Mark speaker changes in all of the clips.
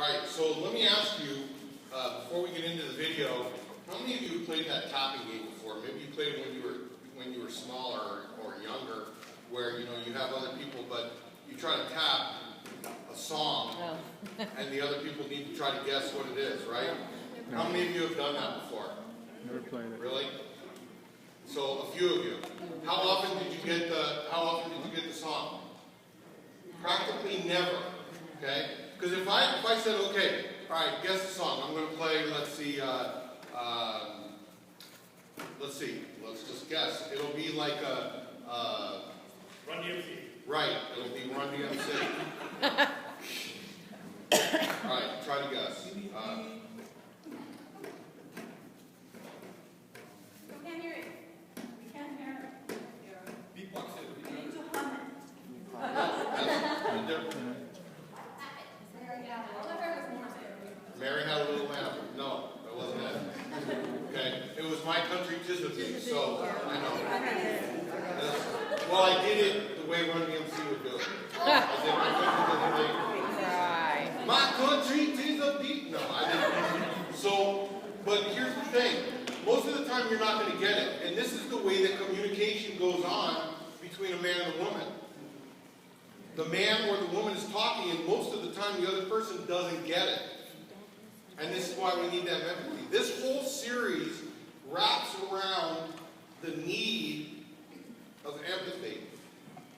Speaker 1: Alright, so let me ask you, before we get into the video, how many of you have played that tapping game before? Maybe you played it when you were smaller or younger, where you have other people, but you try to tap a song, and the other people need to try to guess what it is, right? No. How many of you have done that before?
Speaker 2: Never played it.
Speaker 1: Really? So a few of you. How often did you get the song? Practically never. Okay? Because if I said, okay, all right, guess the song. I'm going to play. Let's see. Let's just guess. It'll be like a
Speaker 3: Run DMC.
Speaker 1: Right. It'll be Run DMC. All right. Try to guess.
Speaker 4: We can't hear it. We can't hear it.
Speaker 3: Beatbox it.
Speaker 4: We need to hum it.
Speaker 1: Mary Had a Little Lamb. No, that wasn't it. Okay, it was My Country 'Tis of Thee, so I know. Well, I did it the way Run DMC would do it. I did My Country 'Tis of Thee. No, I didn't. So, but here's the thing. Most of the time you're not going to get it. And this is the way that communication goes on between a man and a woman. The man or the woman is talking, and most of the time the other person doesn't get it. And this is why we need to have empathy. This whole series wraps around the need of empathy.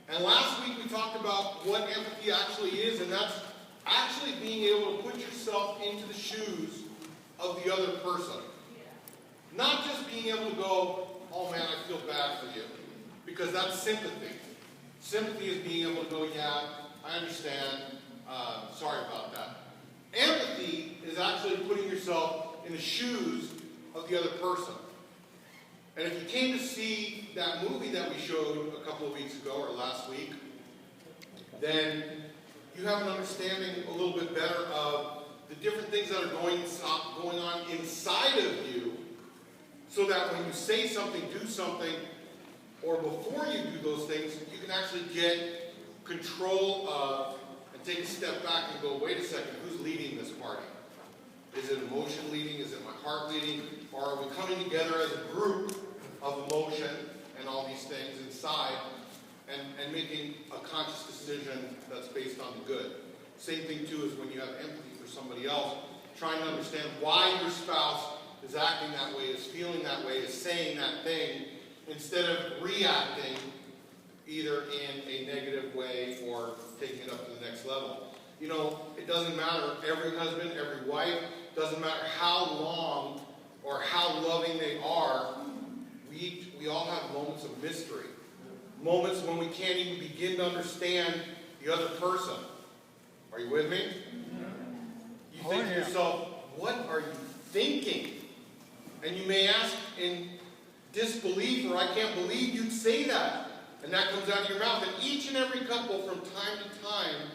Speaker 1: And last week we talked about what empathy actually is, and that's actually being able to put yourself into the shoes of the other person. Not just being able to go, oh man, I feel bad for you. Because that's sympathy. Sympathy is being able to go, yeah, I understand, sorry about that. Empathy is actually putting yourself in the shoes of the other person. And if you came to see that movie that we showed a couple of weeks ago or last week, then you have an understanding a little bit better of the different things that are going on inside of you, so that when you say something, do something, or before you do those things, you can actually get control of and take a step back and go, wait a second, who's leading this party? Is it emotion leading? Is it my heart leading? Or are we coming together as a group of emotion and all these things inside and making a conscious decision that's based on the good? Same thing too is when you have empathy for somebody else, trying to understand why your spouse is acting that way, is feeling that way, is saying that thing, instead of reacting either in a negative way or taking it up to the next level. It doesn't matter, every husband, every wife, doesn't matter how long or how loving they are, we all have moments of mystery. Moments when we can't even begin to understand the other person. Are you with me? You think to yourself, what are you thinking? And you may ask in disbelief, or I can't believe you'd say that. And that comes out of your mouth. And each and every couple, from time to time,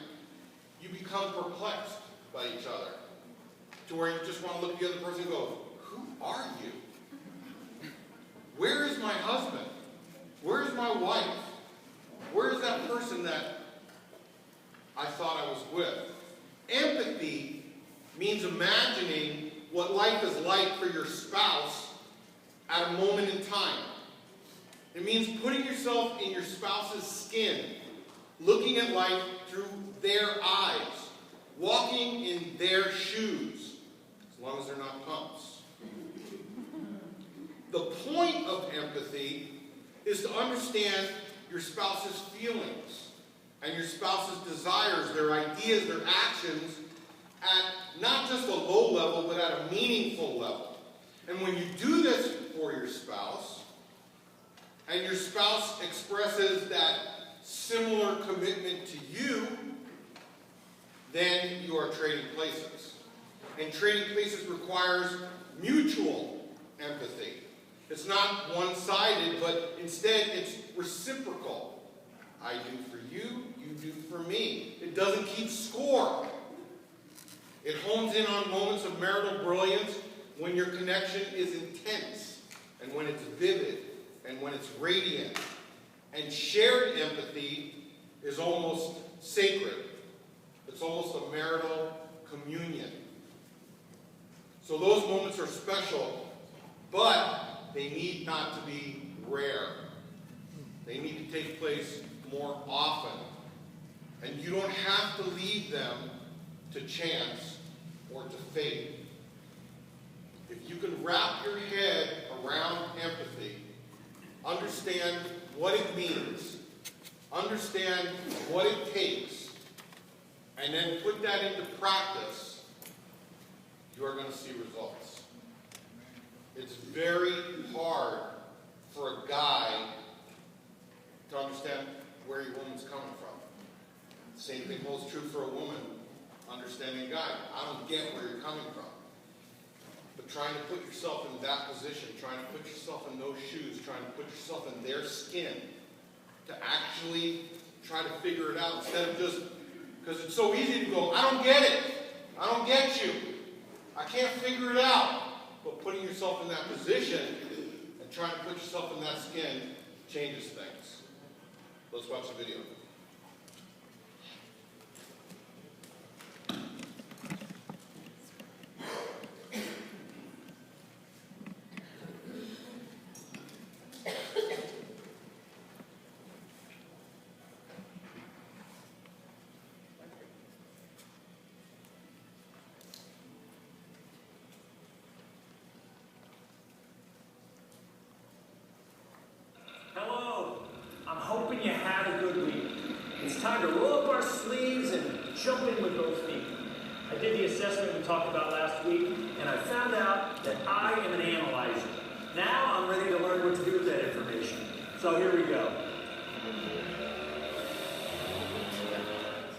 Speaker 1: you become perplexed by each other. To where you just want to look at the other person and go, who are you? Where is my husband? Where is my wife? Where is that person that I thought I was with? Empathy means imagining what life is like for your spouse at a moment in time. It means putting yourself in your spouse's skin, looking at life through their eyes, walking in their shoes, as long as they're not pumps. The point of empathy is to understand your spouse's feelings and your spouse's desires, their ideas, their actions, at not just a low level, but at a meaningful level. And when you do this for your spouse, and your spouse expresses that similar commitment to you, then you are trading places. And trading places requires mutual empathy. It's not one-sided, but instead it's reciprocal. I do for you, you do for me. It doesn't keep score. It hones in on moments of marital brilliance when your connection is intense, and when it's vivid, and when it's radiant. And shared empathy is almost sacred. It's almost a marital communion. So those moments are special, but they need not to be rare. They need to take place more often. And you don't have to leave them to chance or to fate. If you can wrap your head around empathy, understand what it means, understand what it takes, and then put that into practice, you are going to see results. It's very hard for a guy to understand where your woman's coming from. The same thing holds true for a woman understanding a guy. I don't get where you're coming from. But trying to put yourself in that position, trying to put yourself in those shoes, trying to put yourself in their skin, to actually try to figure it out instead of just, because it's so easy to go, I don't get it. I don't get you. I can't figure it out. But putting yourself in that position and trying to put yourself in that skin changes things. Let's watch the video.
Speaker 2: Hello. I'm hoping you had a good week. It's time to roll up our sleeves and jump in with both feet. I did the assessment we talked about last week, and I found out that I am an analyzer. Now I'm ready to learn what to do with that information. So here we go.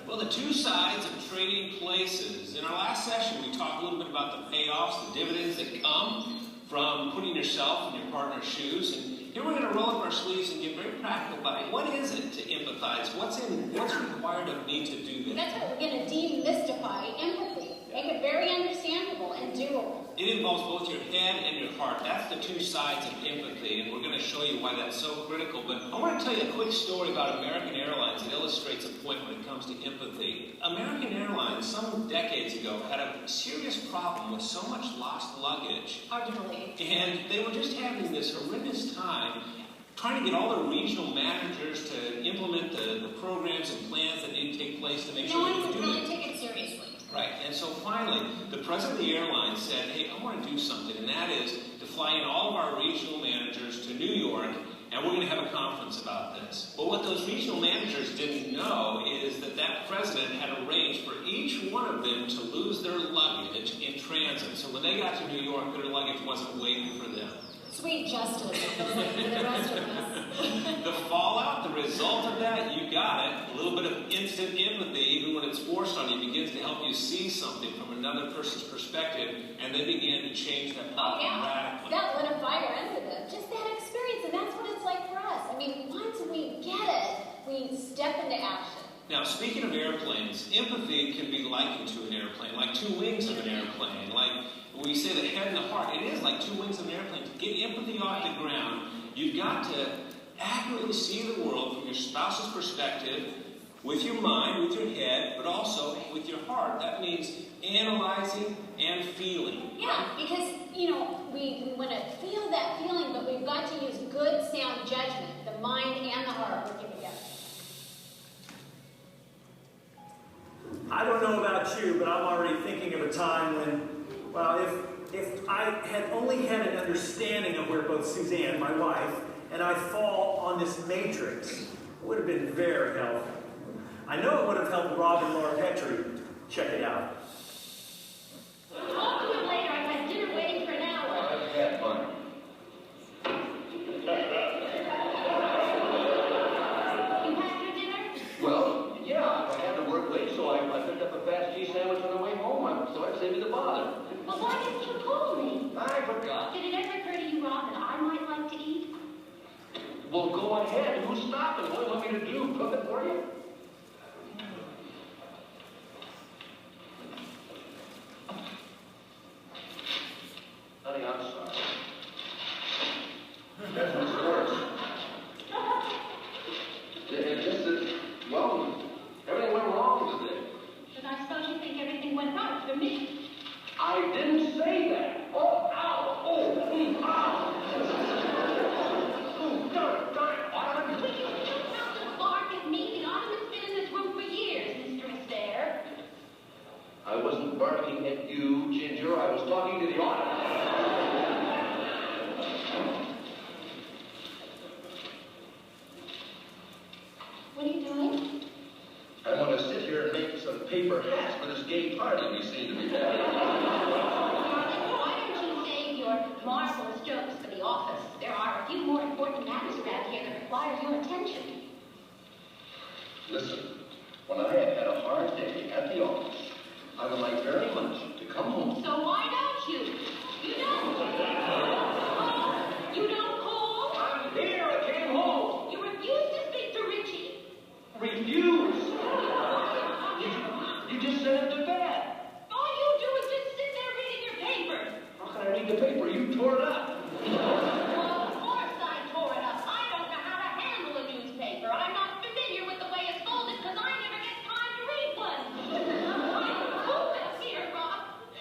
Speaker 5: Well, the two sides of trading places. In our last session, we talked a little bit about the payoffs, the dividends that come from putting yourself in your partner's shoes. And here we're going to roll up our sleeves and get very practical about it. What is it to empathize? What's required of me to do this?
Speaker 6: That's what we're going to demystify empathy. Make it very understandable and doable.
Speaker 5: It involves both your head and your heart. That's the two sides of empathy, and we're going to show you why that's so critical. But I want to tell you a quick story about American Airlines that illustrates a point when it comes to empathy. American Airlines, some decades ago, had a serious problem with so much lost luggage.
Speaker 6: Hard to believe.
Speaker 5: And they were just having this horrendous time trying to get all the regional managers to implement the programs and plans that need to take place to make
Speaker 6: No
Speaker 5: sure
Speaker 6: one
Speaker 5: they
Speaker 6: would
Speaker 5: can do
Speaker 6: really
Speaker 5: it.
Speaker 6: take it seriously.
Speaker 5: Right, and so finally, the president of the airline said, hey, I want to do something, and that is to fly in all of our regional managers to New York, and we're going to have a conference about this. Well, what those regional managers didn't know is that that president had arranged for each one of them to lose their luggage in transit. So when they got to New York, their luggage wasn't waiting for them.
Speaker 6: Sweet justice for the rest of us.
Speaker 5: The fallout, the result of that, you got it. A little bit of instant empathy, even when it's forced on you, begins to help you see something from another person's perspective, and they begin to change that problem radically.
Speaker 6: That lit a fire under them. Just that experience, and that's what it's like for us. I mean, once we get it, we step into action.
Speaker 5: Now, speaking of airplanes, empathy can be likened to an airplane, like two wings of an airplane. Like we say the head and the heart, it is like two wings of an airplane. To get empathy off the ground, you've got to accurately see the world from your spouse's perspective, with your mind, with your head, but also with your heart. That means analyzing and feeling.
Speaker 6: Yeah, because, we want to feel that feeling, but we've got to use good, sound judgment. The mind and the heart working together.
Speaker 2: I don't know about you, but I'm already thinking of a time when, well, if I had only had an understanding of where both Suzanne, my wife, and I fall on this matrix, it would have been very helpful. I know it would have helped Rob and Laura Petrie. Check it out.
Speaker 6: I'll do it later. I've had dinner waiting for an hour.
Speaker 7: I've had fun.
Speaker 6: You had your dinner?
Speaker 7: Well, yeah, I had to work late, so I picked up a fast cheese sandwich on the way home, so I'd save you the bother.
Speaker 6: Well, why didn't you call me?
Speaker 7: I forgot.
Speaker 6: Did it ever occur to you, Rob, that I might like to eat?
Speaker 7: Well, go ahead. Who's stopping? What do you want me to do? Cook it for you? Honey, I'm sorry. That's what's worse. It's just that, well, everything went wrong today.
Speaker 6: But I suppose you think everything went right for me.
Speaker 7: I didn't say that. Oh, ow. Oh, ow. Oh, darn it, Allan.
Speaker 4: Will you not bark at me? The ottoman's been in this room for years, Mr. Astaire.
Speaker 7: I wasn't barking at you, Ginger. I was talking to the audience.
Speaker 4: What are you doing?
Speaker 7: I want to sit here and make some paper hats for this gay party we seem to be having.
Speaker 4: Why don't you save your marvelous jokes for the office? There are a few more important matters around here that require your attention.
Speaker 7: Listen, when I have had a hard day at the office, I would like very much to come home.
Speaker 4: So why don't you? You don't. You don't call?
Speaker 7: I'm here. I came home.
Speaker 4: You refuse to speak to Richie.
Speaker 7: Refuse. You just sent him to bed.
Speaker 4: All you do is just sit there reading your paper.
Speaker 7: How can I read the paper? You tore it up.
Speaker 4: Well, of course I tore it up. I don't know how to handle a newspaper. I'm not familiar with the way it's folded because I never get time to read one. I'm hopeless here, Rob.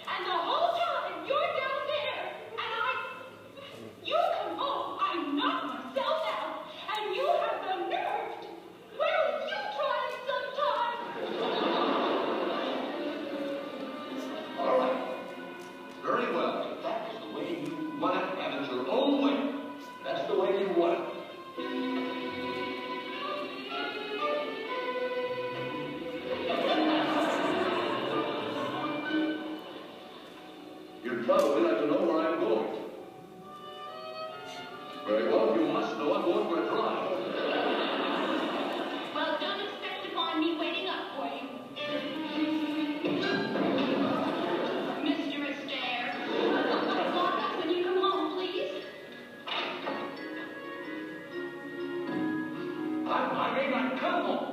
Speaker 4: And the whole time you're down there. And you come home, I knock myself out. And you have the nerve to, well, you try it sometime.
Speaker 7: All right. Very well. If that is the way you want it, have it your own way. That's the way you want it. You'd probably like to know where I'm going. Very well, you must know I'm going for a drive.
Speaker 4: Well, don't expect to find me waiting up for you. Mr. Astaire. Lock up when you come home, please.
Speaker 7: I may not come home.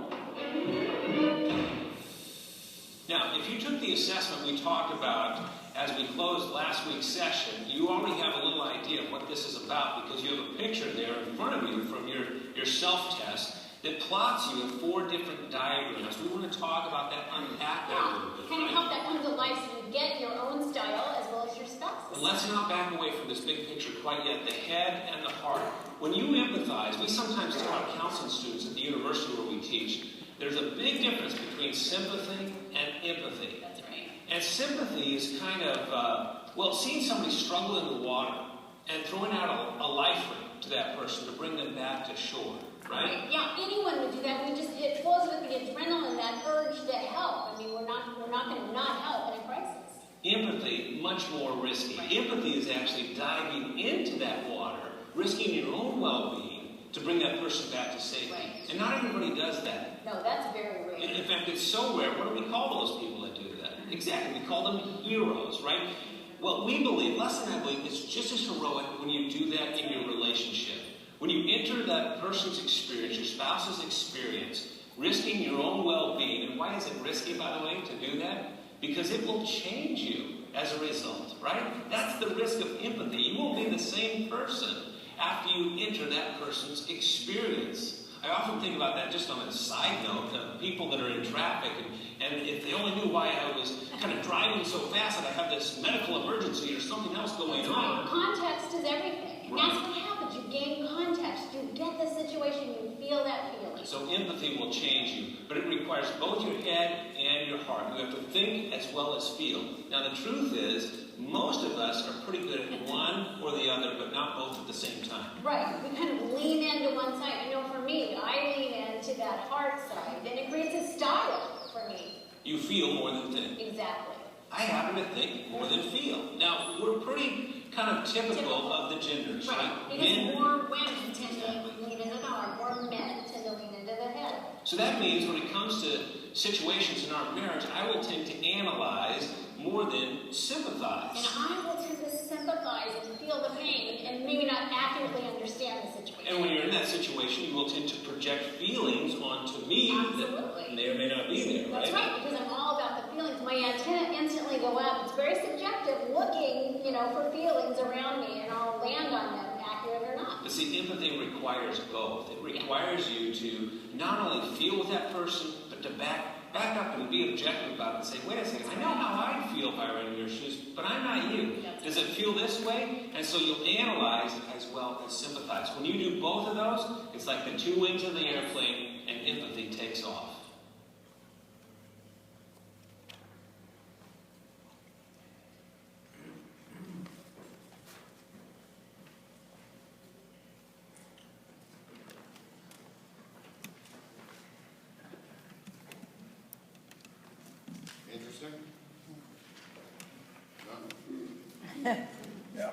Speaker 5: Now, if you took the assessment we talked about as we closed last week's session, you already have a little idea of what this is about because you have a picture there in front of you from your self-test that plots you in 4 different diagrams. We want to talk about that, unpack that a little bit.
Speaker 6: Kind of
Speaker 5: right?
Speaker 6: help that come to life so you get your own style as well as your spouse's.
Speaker 5: But let's not back away from this big picture quite yet, the head and the heart. When you empathize, we sometimes tell our counseling students at the university where we teach, there's a big difference between sympathy and empathy.
Speaker 6: That's right.
Speaker 5: And sympathy is kind of, seeing somebody struggle in the water and throwing out a life ring to that person to bring them back to shore, right?
Speaker 6: Yeah, anyone would do that. It flows with the adrenaline, that urge to help. I mean, we're not going to not help in a crisis.
Speaker 5: Empathy, much more risky.
Speaker 6: Right.
Speaker 5: Empathy is actually diving into that water, risking your own well-being to bring that person back to safety.
Speaker 6: Right.
Speaker 5: And not everybody does that.
Speaker 6: No, that's very rare.
Speaker 5: In fact, it's so rare. What do we call those people that do that? Exactly. We call them heroes, right? Well, we believe, Les and I believe, it's just as heroic when you do that in your relationship. When you enter that person's experience, your spouse's experience, risking your own well-being. And why is it risky, by the way, to do that? Because it will change you as a result, right? That's the risk of empathy. You won't be the same person after you enter that person's experience. I often think about that just on a side note, people that are in traffic, and if they only knew why I was kind of driving so fast that I have this medical emergency or something else going
Speaker 6: That's right.
Speaker 5: on.
Speaker 6: Context is everything. And
Speaker 5: Right.
Speaker 6: that's what happens. You gain context. You get the situation. You feel that feeling.
Speaker 5: So empathy will change you, but it requires both your head and your heart. You have to think as well as feel. Now the truth is, most of us are pretty good at one or the other, but not both at the same time.
Speaker 6: Right. We kind of lean into one side. I know for me, I lean into that heart side. And it creates a style for me.
Speaker 5: You feel more than think.
Speaker 6: Exactly.
Speaker 5: I happen to think more than feel. Now, we're pretty kind of typical of the genders, right?
Speaker 6: Because
Speaker 5: Men,
Speaker 6: more women tend to lean into the heart. More men tend to lean into the head.
Speaker 5: so that means when it comes to situations in our marriage, I will tend to analyze more than sympathize.
Speaker 6: And I will tend to sympathize and feel the pain and maybe not accurately understand the situation.
Speaker 5: And when you're in that situation, you will tend to project feelings onto me
Speaker 6: Absolutely.
Speaker 5: that may or may not be there,
Speaker 6: That's
Speaker 5: right?
Speaker 6: right, because I'm all about the feelings. My antenna instantly go up. It's very subjective looking, for feelings around me, and I'll land on them, accurate or not.
Speaker 5: But see, empathy requires both. It requires you to not only feel with that person, but to back up and be objective about it and say, wait a second, I know how I'd feel if I were in your your shoes, but I'm not you. Does it feel this way? And so you'll analyze as well as sympathize. When you do both of those, it's like the two wings of the airplane, and empathy takes off.
Speaker 1: Interesting? No?
Speaker 8: Yeah.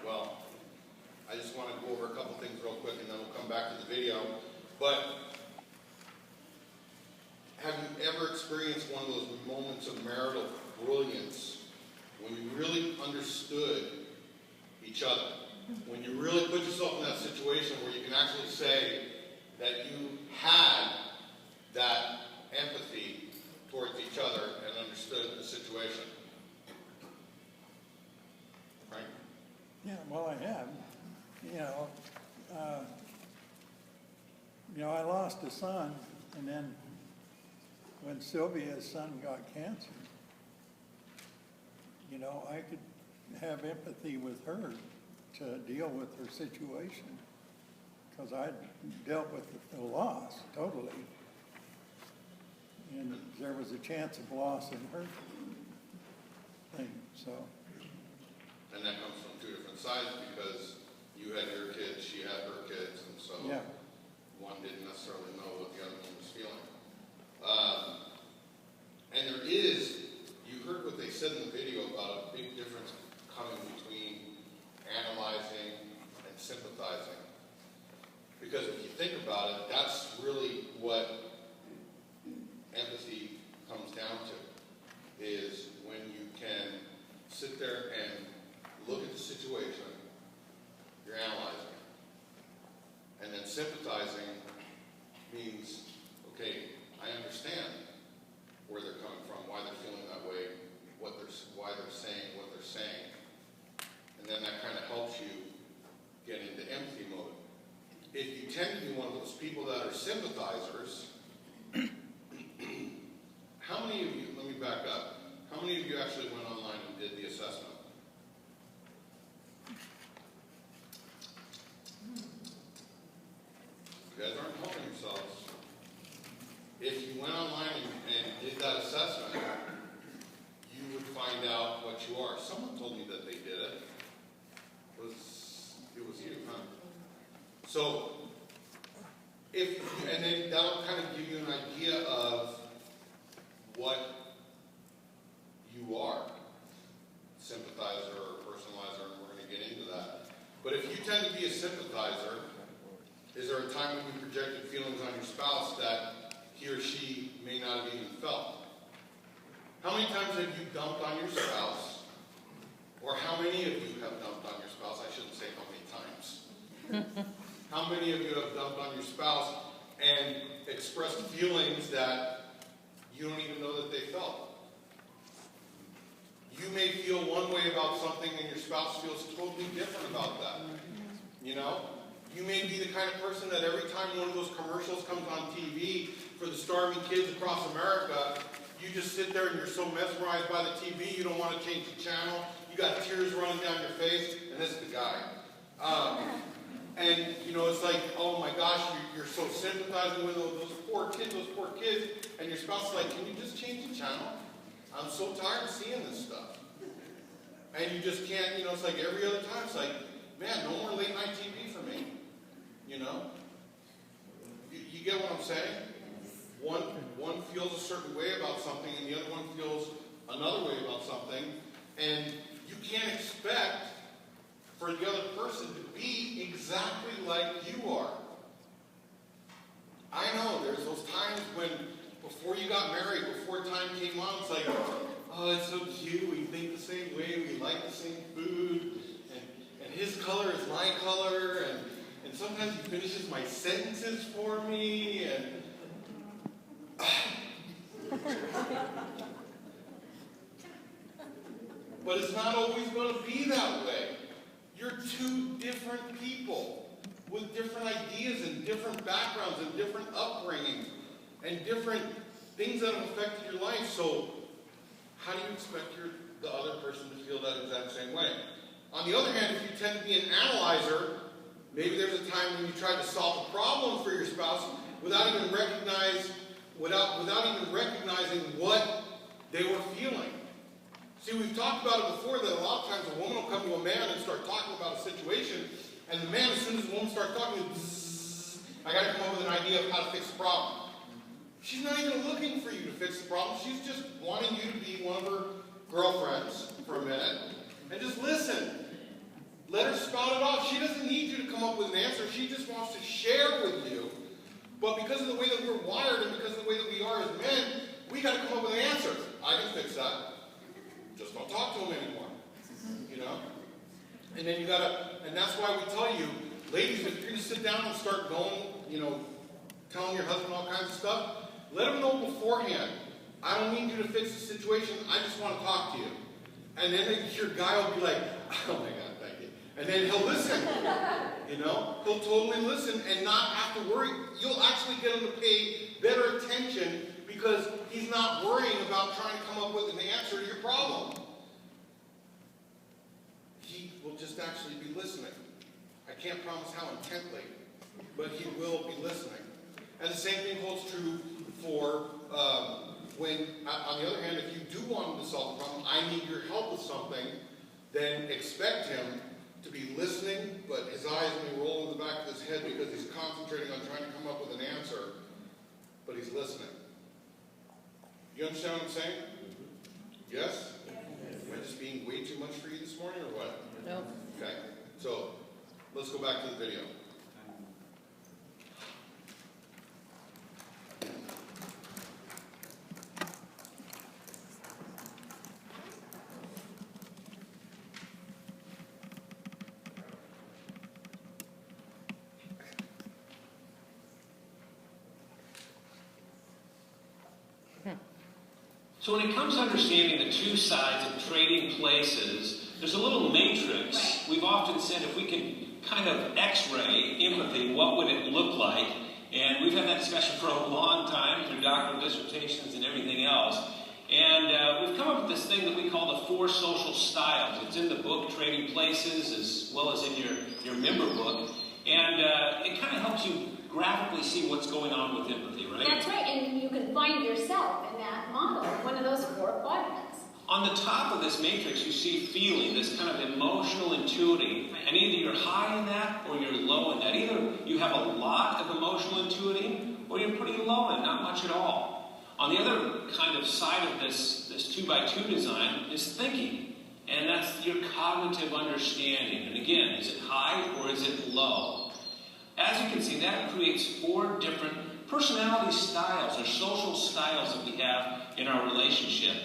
Speaker 1: Well, I just want to go over a couple things real quick and then we'll come back to the video. But have you ever experienced one of those moments of marital brilliance when you really understood each other? When you really put yourself in that situation where you can actually say that you had that empathy towards each other and understood the situation. Right?
Speaker 8: Yeah, well, I have. I lost a son, and then when Sylvia's son got cancer, I could have empathy with her to deal with her situation, because I'd dealt with the loss totally. And there was a chance of loss in her thing, so.
Speaker 1: And that comes from two different sides because you had your kids, she had her kids, and so
Speaker 8: Yeah.
Speaker 1: one didn't necessarily know what the other one was feeling. And there is, you heard what they said in the video about a big difference coming between analyzing and sympathizing. Because if you think about it, that's really what empathy comes down to, is when you can sit there and look at the situation, you're analyzing. And then sympathizing means, okay, I understand where they're coming from, why they're feeling that way, why they're saying what they're saying. And then that kind of helps you get into empathy mode. If you tend to be one of those people that are sympathizers, how many of you, let me back up, how many of you actually went online and did the assessment? You guys aren't helping yourselves. If you went online and did that assessment, you would find out what you are. Someone told me that they did it. It was you, huh? So, and then that'll kind of give you an idea of what you are, sympathizer or personalizer, and we're going to get into that. But if you tend to be a sympathizer, is there a time when you projected feelings on your spouse that he or she may not have even felt? How many times have you dumped on your spouse? Or how many of you have dumped on your spouse? I shouldn't say how many times. How many of you have dumped on your spouse and expressed feelings that you don't even know that they felt? You may feel one way about something and your spouse feels totally different about that. You know? You may be the kind of person that every time one of those commercials comes on TV for the starving kids across America, you just sit there and you're so mesmerized by the TV, you don't want to change the channel. You got tears running down your face, and this is the guy. And, it's like, oh my gosh, you're so sympathizing with those poor kids, and your spouse is like, can you just change the channel? I'm so tired of seeing this stuff. And you just can't, it's like every other time, it's like, man, no more late night TV for me. You get what I'm saying? One feels a certain way about something, and the other one feels another way about something, and you can't expect for the other person to be exactly like you are. I know there's those times when, before you got married, before time came on, it's like, oh, it's so cute, we think the same way, we like the same food, and his color is my color, and sometimes he finishes my sentences for me, and but it's not always going to be that way. You're two different people with different ideas and different backgrounds and different upbringings and different things that have affected your life. So how do you expect the other person to feel that exact same way? On the other hand, if you tend to be an analyzer, maybe there's a time when you tried to solve a problem for your spouse without even recognizing what they were feeling. See, we've talked about it before that a lot of times a woman will come to a man and start talking about a situation, and the man, as soon as the woman starts talking, I got to come up with an idea of how to fix the problem. She's not even looking for you to fix the problem. She's just wanting you to be one of her girlfriends for a minute and just listen. Let her spout it off. She doesn't need you to come up with an answer. She just wants to share with you. But because of the way that we're wired and because of the way that we are as men, we got to come up with an answer. I can fix that. Just don't talk to him anymore. You know? And then you got to, and that's why we tell you, ladies, if you're going to sit down and start going, telling your husband all kinds of stuff, let him know beforehand. I don't need you to fix the situation. I just want to talk to you. And then your guy will be like, oh my God, thank you. And then he'll listen. He'll totally listen and not have to worry. You'll actually get him to pay better attention because he's not worrying about trying to come up with an answer to your problem. He will just actually be listening. I can't promise how intently, but he will be listening. And the same thing holds true for when, on the other hand, if you do want him to solve the problem, I need your help with something, then expect him to be listening, but his eyes may roll in the back of his head because he's concentrating on trying to come up with an answer, but he's listening. You understand what I'm saying? Yes? Am I just being way too much for you this morning, or what?
Speaker 9: No.
Speaker 1: Okay. So, let's go back to the video.
Speaker 5: So when it comes to understanding the two sides of trading places, there's a little matrix. We've often said if we could kind of x-ray empathy, what would it look like? And we've had that discussion for a long time through doctoral dissertations and everything else. And we've come up with this thing that we call the 4 social styles. It's in the book Trading Places as well as in your member book. And it kind of helps you graphically see what's going on with empathy, right?
Speaker 6: That's right, and you can find yourself in that model, one of those 4 quadrants.
Speaker 5: On the top of this matrix, you see feeling, this kind of emotional intuiting. And either you're high in that or you're low in that. Either you have a lot of emotional intuiting or you're pretty low in not much at all. On the other kind of side of this 2x2 design is thinking. And that's your cognitive understanding. And again, is it high or is it low? As you can see, that creates 4 different personality styles or social styles that we have in our relationship.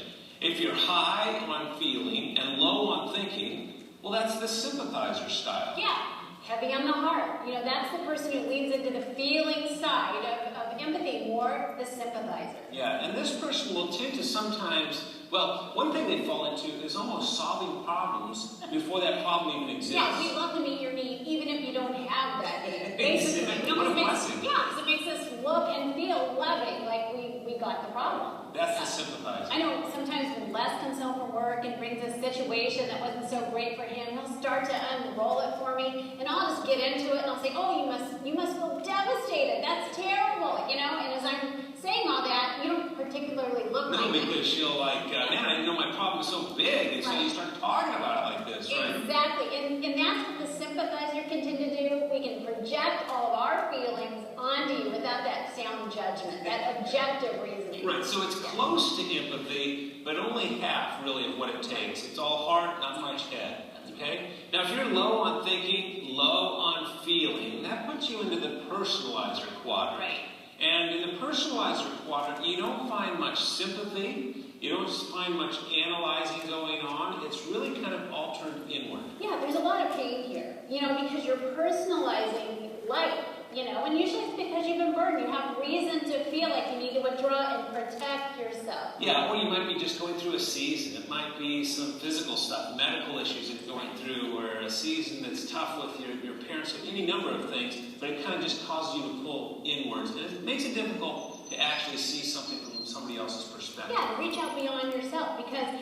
Speaker 5: If you're high on feeling and low on thinking, well, that's the sympathizer style.
Speaker 6: Yeah, heavy on the heart. That's the person who leans into the feeling side of empathy, more the sympathizer.
Speaker 5: Yeah, and this person will tend to sometimes, well, one thing they fall into is almost solving problems before that problem even exists.
Speaker 6: Yeah, we love to meet your need, even if you don't have that need. Basically,
Speaker 5: What a blessing.
Speaker 6: because it makes us look and feel loving, like we got the problem.
Speaker 5: That's the sympathizer.
Speaker 6: I know sometimes when Les comes home from work and brings a situation that wasn't so great for him, he'll start to unroll it for me, and I'll just get into it, and I'll say, oh, you must feel devastated. That's terrible, And as I'm saying all that, you don't particularly look
Speaker 5: No,
Speaker 6: like
Speaker 5: because she'll man, I didn't know my problem was so big, and so you start talking about it like this, right?
Speaker 6: Exactly, and that's what the sympathizer can tend to do. We can project all of our feelings onto you without that sound judgment, that objective reasoning.
Speaker 5: Right, so it's close to empathy, but only half, really, of what it takes. It's all heart, not much head, okay? Now, if you're low on thinking, low on feeling, that puts you into the personalizer quadrant.
Speaker 6: Right.
Speaker 5: And in the personalizer quadrant, you don't find much sympathy. You don't find much analyzing going on. It's really kind of all turned inward.
Speaker 6: Yeah, there's a lot of pain here, because you're personalizing life, and usually it's because you've been burdened. You have reason to feel like you need to withdraw and protect yourself.
Speaker 5: Yeah, or you might be just going through a season. It might be some physical stuff, medical issues that you're going through, or a season that's tough with your parents, or any number of things, but it kind of just causes you to pull inwards. And it makes it difficult to actually see something from somebody else's perspective.
Speaker 6: Yeah, reach out beyond yourself, because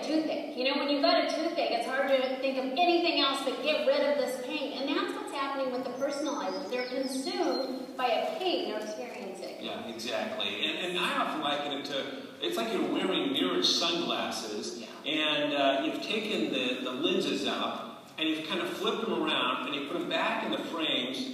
Speaker 6: toothache. You know, when you've got a toothache, it's hard to think of anything else but get rid of this pain. And that's what's happening with the personalizers. They're consumed by a pain they're experiencing.
Speaker 5: Yeah, exactly. And I often liken it to, it's like you're wearing mirrored sunglasses, and you've taken the lenses out, and you've kind of flipped them around, and you put them back in the frames,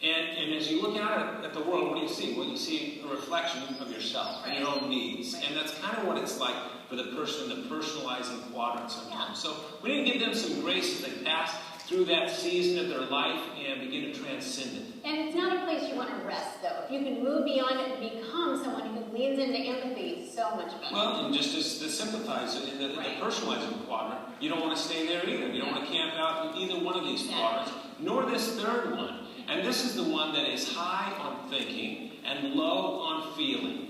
Speaker 5: and as you look out at the world, what do you see? Well, you see a reflection of yourself and your own needs. And that's kind of what it's like for the person in the personalizing quadrant sometimes. So we need to give them some grace as they pass through that season of their life and begin to transcend it.
Speaker 6: And it's not a place you want to rest, though. If you can move beyond it and become someone who leans into empathy, so much better.
Speaker 5: Well, and just as the sympathizer in the personalizing quadrant, you don't want to stay there either. You don't want to camp out in either one of these quadrants, nor this third one. And this is the one that is high on thinking and low on feeling.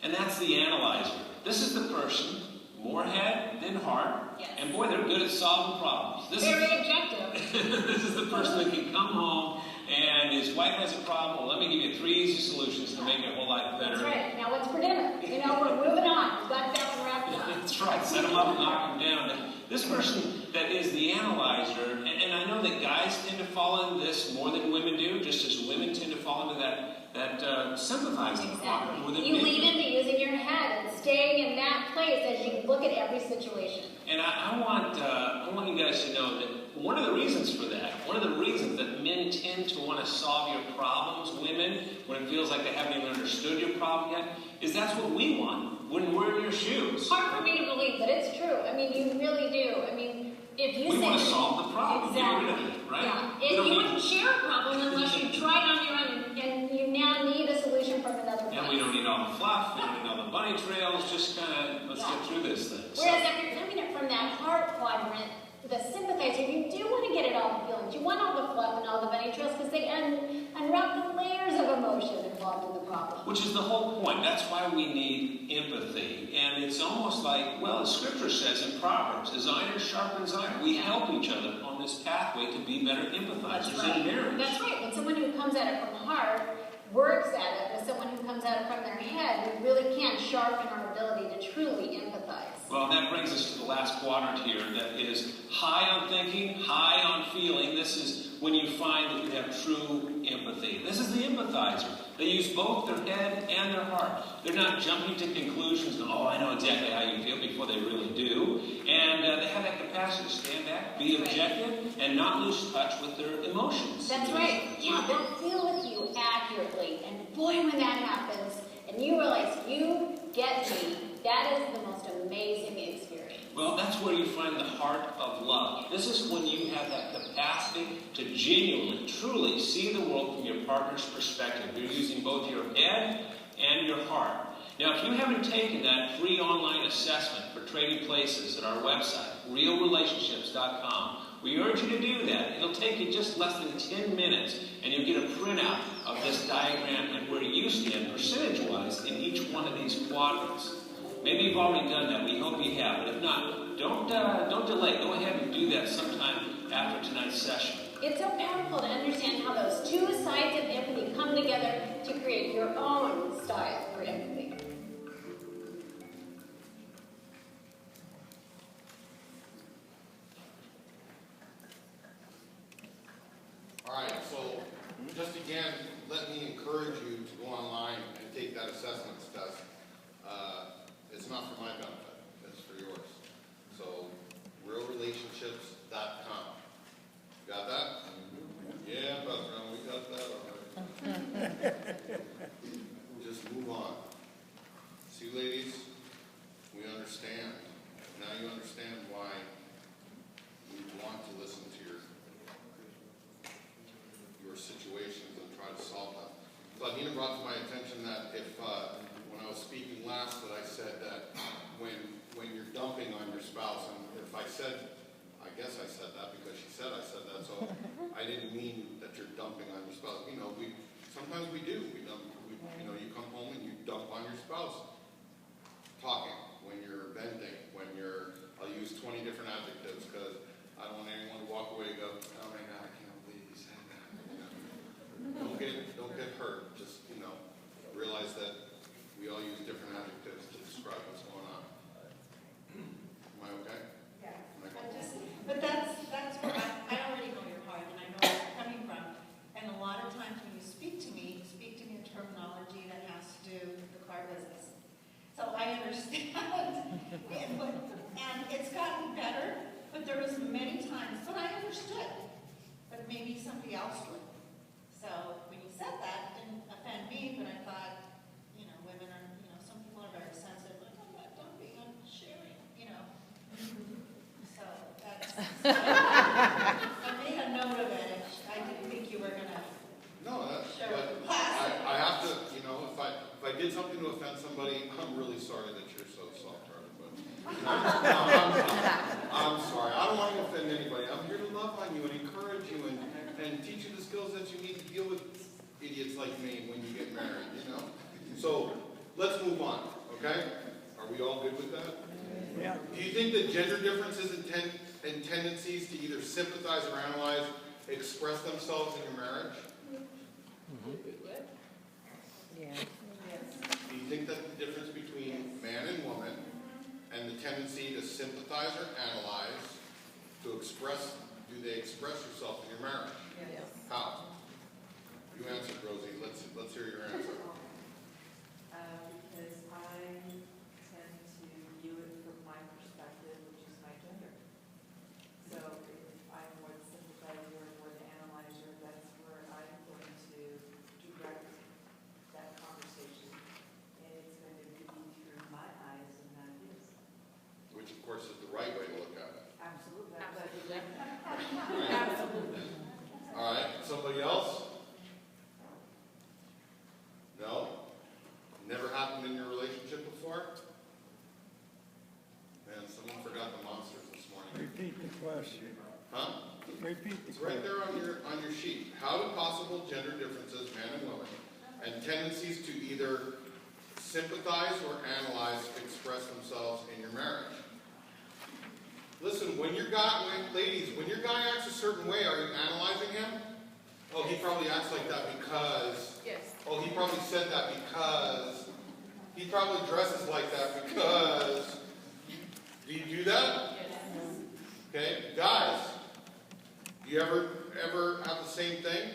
Speaker 5: And that's the analyzer. This is the person, more head than heart.
Speaker 6: Yes.
Speaker 5: And boy, they're good at solving problems.
Speaker 6: Very objective.
Speaker 5: This is the person that can come home and his wife has a problem. Well, let me give you 3 easy solutions to make your whole life better.
Speaker 6: That's right. Now what's for dinner? You know, we're moving on. We've got that one wrapped up.
Speaker 5: That's right. Set them up and knock them down. But this person that is the analyzer, and I know that guys tend to fall into this more than women do, just as women tend to fall into that sympathizing quadrant more than
Speaker 6: You
Speaker 5: men
Speaker 6: lean
Speaker 5: do.
Speaker 6: into using your head and staying in that place as you look at every situation.
Speaker 5: And I want you guys to know that one of the reasons for that, one of the reasons that men tend to want to solve your problems, women, when it feels like they haven't even understood your problem yet, is that's what we want when we're in your shoes.
Speaker 6: Hard for me to believe, but it's true. I mean, you really do. I mean, if you
Speaker 5: We
Speaker 6: say
Speaker 5: want to solve the problem,
Speaker 6: exactly.
Speaker 5: get rid of it, right?
Speaker 6: Yeah.
Speaker 5: We don't
Speaker 6: You
Speaker 5: need-
Speaker 6: wouldn't share a problem unless you tried on your own, and you now need a solution from another place.
Speaker 5: And we don't need all the fluff, we don't need all the bunny trails, just kind of, let's get through this thing.
Speaker 6: Whereas if you're coming in from that heart quadrant, the sympathizer, you do want to get at all the feelings. You want all the fluff and all the bunny trails because they unwrap the layers of emotion involved in the problem.
Speaker 5: Which is the whole point. That's why we need empathy. And it's almost like, well, as Scripture says in Proverbs, as iron sharpens iron. We help each other on this pathway to be better empathizers in marriage.
Speaker 6: That's right. When someone who comes at it from heart works at it with someone who comes at it from their head, we really can sharpen our ability to truly empathize.
Speaker 5: Well, that brings us to the last quadrant here that is high on thinking, high on feeling. This is when you find that you have true empathy. This is the empathizer. They use both their head and their heart. They're not jumping to conclusions, oh, I know exactly how you feel, before they really do. And they have that capacity to stand back, be objective, and not lose touch with their emotions.
Speaker 6: That's right. Yeah, they'll feel with you accurately. And boy, when that happens, and you realize you get me, that is the most amazing experience.
Speaker 5: Well, that's where you find the heart of love. This is when you have that capacity to genuinely, truly see the world from your partner's perspective. You're using both your head and your heart. Now, if you haven't taken that free online assessment for Trading Places at our website, realrelationships.com, we urge you to do that. It'll take you just less than 10 minutes, and you'll get a printout of this diagram and where you stand percentage-wise in each one of these quadrants. Maybe you've already done that. We hope you have. But if not, don't delay. Go ahead and do that sometime after tonight's session.
Speaker 6: It's so powerful to understand how those two sides of empathy come together to create your own style for empathy.
Speaker 1: All right, so just again, let me encourage you to go online and take that assessments test. It's not for my benefit, it's for yours. So, realrelationships.com. You got that? Yeah, brother, we got that already. Just move on. See, ladies, we understand. Now you understand why we want to listen to your situations and try to solve them. Claudina brought to my attention that if, when I was speaking last, that I said that when you're dumping on your spouse, and if I said, I guess I said that because she said I said that, so I didn't mean that you're dumping on your spouse. You know, sometimes we do. You know, you come home and you dump on your spouse. Talking, when you're venting, when you're, I'll use 20 different adjectives because I don't want anyone to walk away and go, oh my God, I can't believe you said that. You know? Don't get hurt. Just, you know, realize that we all use different adjectives to describe what's going on. Am I okay?
Speaker 9: And it's gotten better, but there was many times, but I understood. But maybe somebody else would. So when you said that, it didn't offend me, but I thought, women are, some people are very sensitive, like, oh, I'm dumping, I'm sharing, So that's, I made a note of it. I didn't think you were gonna.
Speaker 1: No, that's,
Speaker 9: Sure.
Speaker 1: but I have to, if I did something to offend somebody, I'm really sorry that you're so soft-hearted, but I'm sorry. I don't want to offend anybody. I'm here to love on you and encourage you and teach you the skills that you need to deal with idiots like me when you get married, So, let's move on, okay? Are we all good with that?
Speaker 8: Yeah.
Speaker 1: Do you think that gender differences and tendencies to either sympathize or analyze express themselves in your marriage?
Speaker 10: Yeah.
Speaker 1: Do you think that the difference between man and woman and the tendency to sympathize or analyze, do they express yourself in your marriage?
Speaker 10: Yes.
Speaker 1: How? You answered, Rosie. Let's hear your answer.
Speaker 11: Because I tend to view it from my perspective, which is my gender. So if I'm more the sympathizer or more the analyzer, that's where I'm going to direct that conversation. And it's going to be through my eyes and not his.
Speaker 1: Which, of course, is the right way to look at it.
Speaker 11: Absolutely.
Speaker 1: Right?
Speaker 11: Absolutely.
Speaker 1: All right. Somebody else? No? Never happened in your relationship before? Man, someone forgot the monsters this morning.
Speaker 8: Repeat the question.
Speaker 1: Huh?
Speaker 8: Repeat the
Speaker 1: It's
Speaker 8: question.
Speaker 1: right there on your sheet. How do possible gender differences, man and woman, and tendencies to either sympathize or analyze express themselves in your marriage? Listen, ladies, when your guy acts a certain way, are you analyzing him? Oh, he probably acts like that because.
Speaker 10: Yes.
Speaker 1: Oh, he probably said that because. He probably dresses like that because. Do you do that?
Speaker 10: Yes.
Speaker 1: Okay, guys, do you ever have the same thing?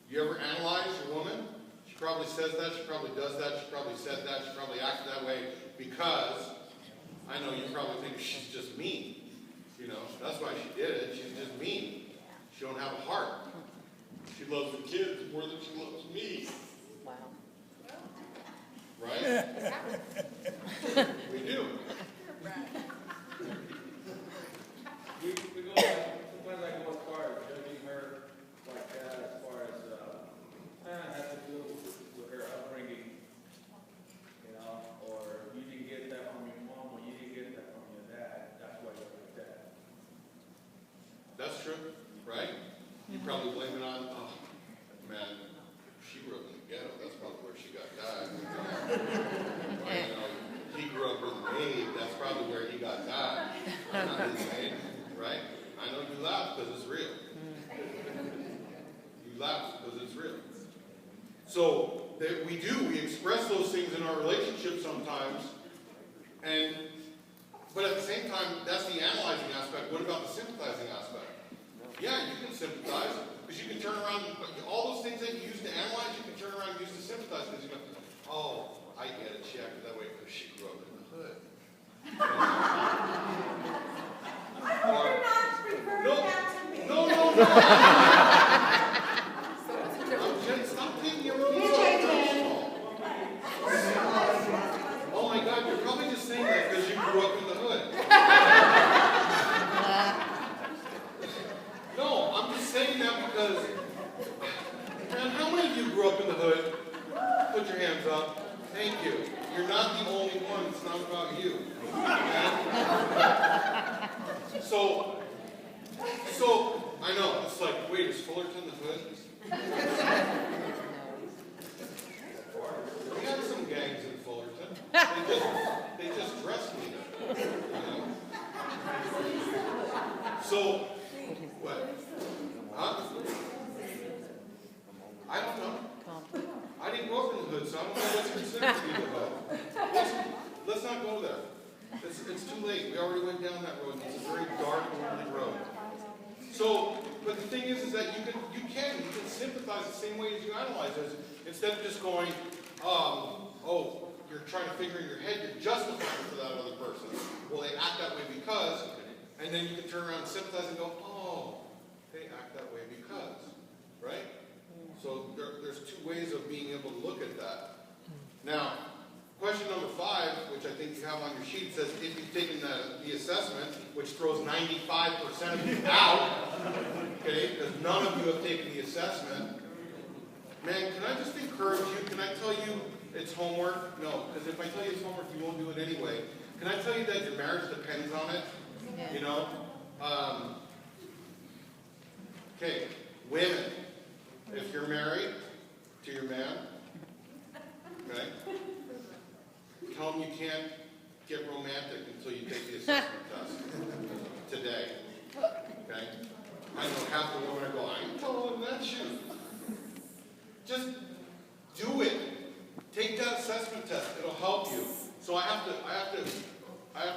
Speaker 1: Do you ever analyze your woman? She probably says that, she probably does that, she probably said that, she probably acted that way because I know you probably think she's just mean. That's why she did it. She's just mean. She don't have a heart. She loves the kids more than she loves me.
Speaker 10: Wow.
Speaker 1: Right? We do.
Speaker 3: We go back, sometimes I go as far as judging her like that, as far as, has to do with her upbringing, or you didn't get that from your mom, or you didn't get that from your dad, that's why you're like that.
Speaker 1: That's true, right? You probably blame it on, oh, man, she grew up in the ghetto. That's probably where she got that. He grew up with an maid. That's probably where he got that. I'm not his maid, right? I know you laugh because it's real. You laugh because it's real. So we express those things in our relationship sometimes, but at the same time, that's the analyzing aspect. What about the sympathizing aspect? Yeah, you can sympathize, because you can turn around, all those things that you used to analyze, you can turn around and use to sympathize, because you go, oh, I get it, she acted that way because she grew up in the hood.
Speaker 9: You're not referring that to me.
Speaker 1: No. Stop taking everything so personal. Oh my God, you're probably just saying that because you grew up in the hood. No, I'm just saying that because, man, how many of you grew up in the hood? Put your hands up. Thank you. You're not the only one. It's not about you. So I know. It's like, wait, is Fullerton the hood? We got some gangs in Fullerton. They just dress me. So, what? Huh? I don't know. I didn't grow up in the hood, so I don't know what's considered to be the hood. Let's not go there. It's too late. We already went down that road. It's a very dark, lonely road. So, but the thing is that you can sympathize the same way as you analyze it. Instead of just going, oh, you're trying to figure in your head, you're justifying for that other person. And then you can turn around and sympathize and go, oh, they act that way because, right? So there's two ways of being able to look at that. Now, question number 5, which I think you have on your sheet, says if you've taken the assessment, which throws 95% of you out, okay, because none of you have taken the assessment. Man, can I just encourage you? Can I tell you it's homework? No, because if I tell you it's homework, you won't do it anyway. Can I tell you that your marriage depends on it? You know? Okay, women, if you're married to your man, okay, tell him you can't get romantic until you take the assessment test today. Okay? I know half the women are going, I'm telling that shit. Just do it. Take that assessment test. It'll help you. So I have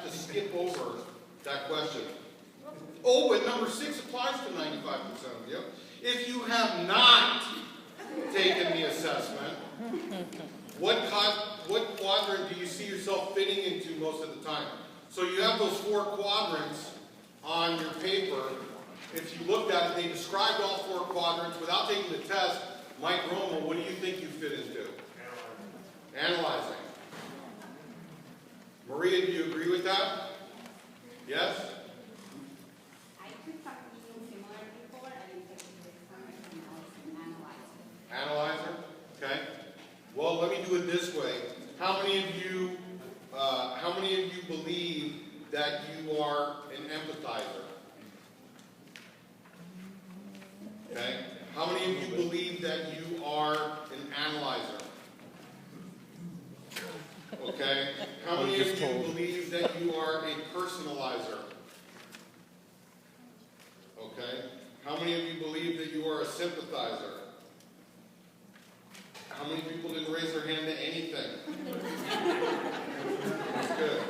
Speaker 1: to skip over that question. Oh, but number 6 applies to 95% of you. If you have not taken the assessment, what quadrant do you see yourself fitting into most of the time? So you have those 4 quadrants on your paper. If you looked at it, they described all 4 quadrants without taking the test. Mike Roma, what do you think you fit into? Analyzing. Maria, do you agree with that? Yes?
Speaker 6: I took something similar before, and it took the exam and
Speaker 1: Analyzer? Okay. Well, let me do it this way. How many of you believe that you are an empathizer? Okay. How many of you believe that you are an analyzer? Okay. How many of you believe that you are a personalizer? Okay. How many of you believe that you are a sympathizer? How many people didn't raise their hand to anything? That's good.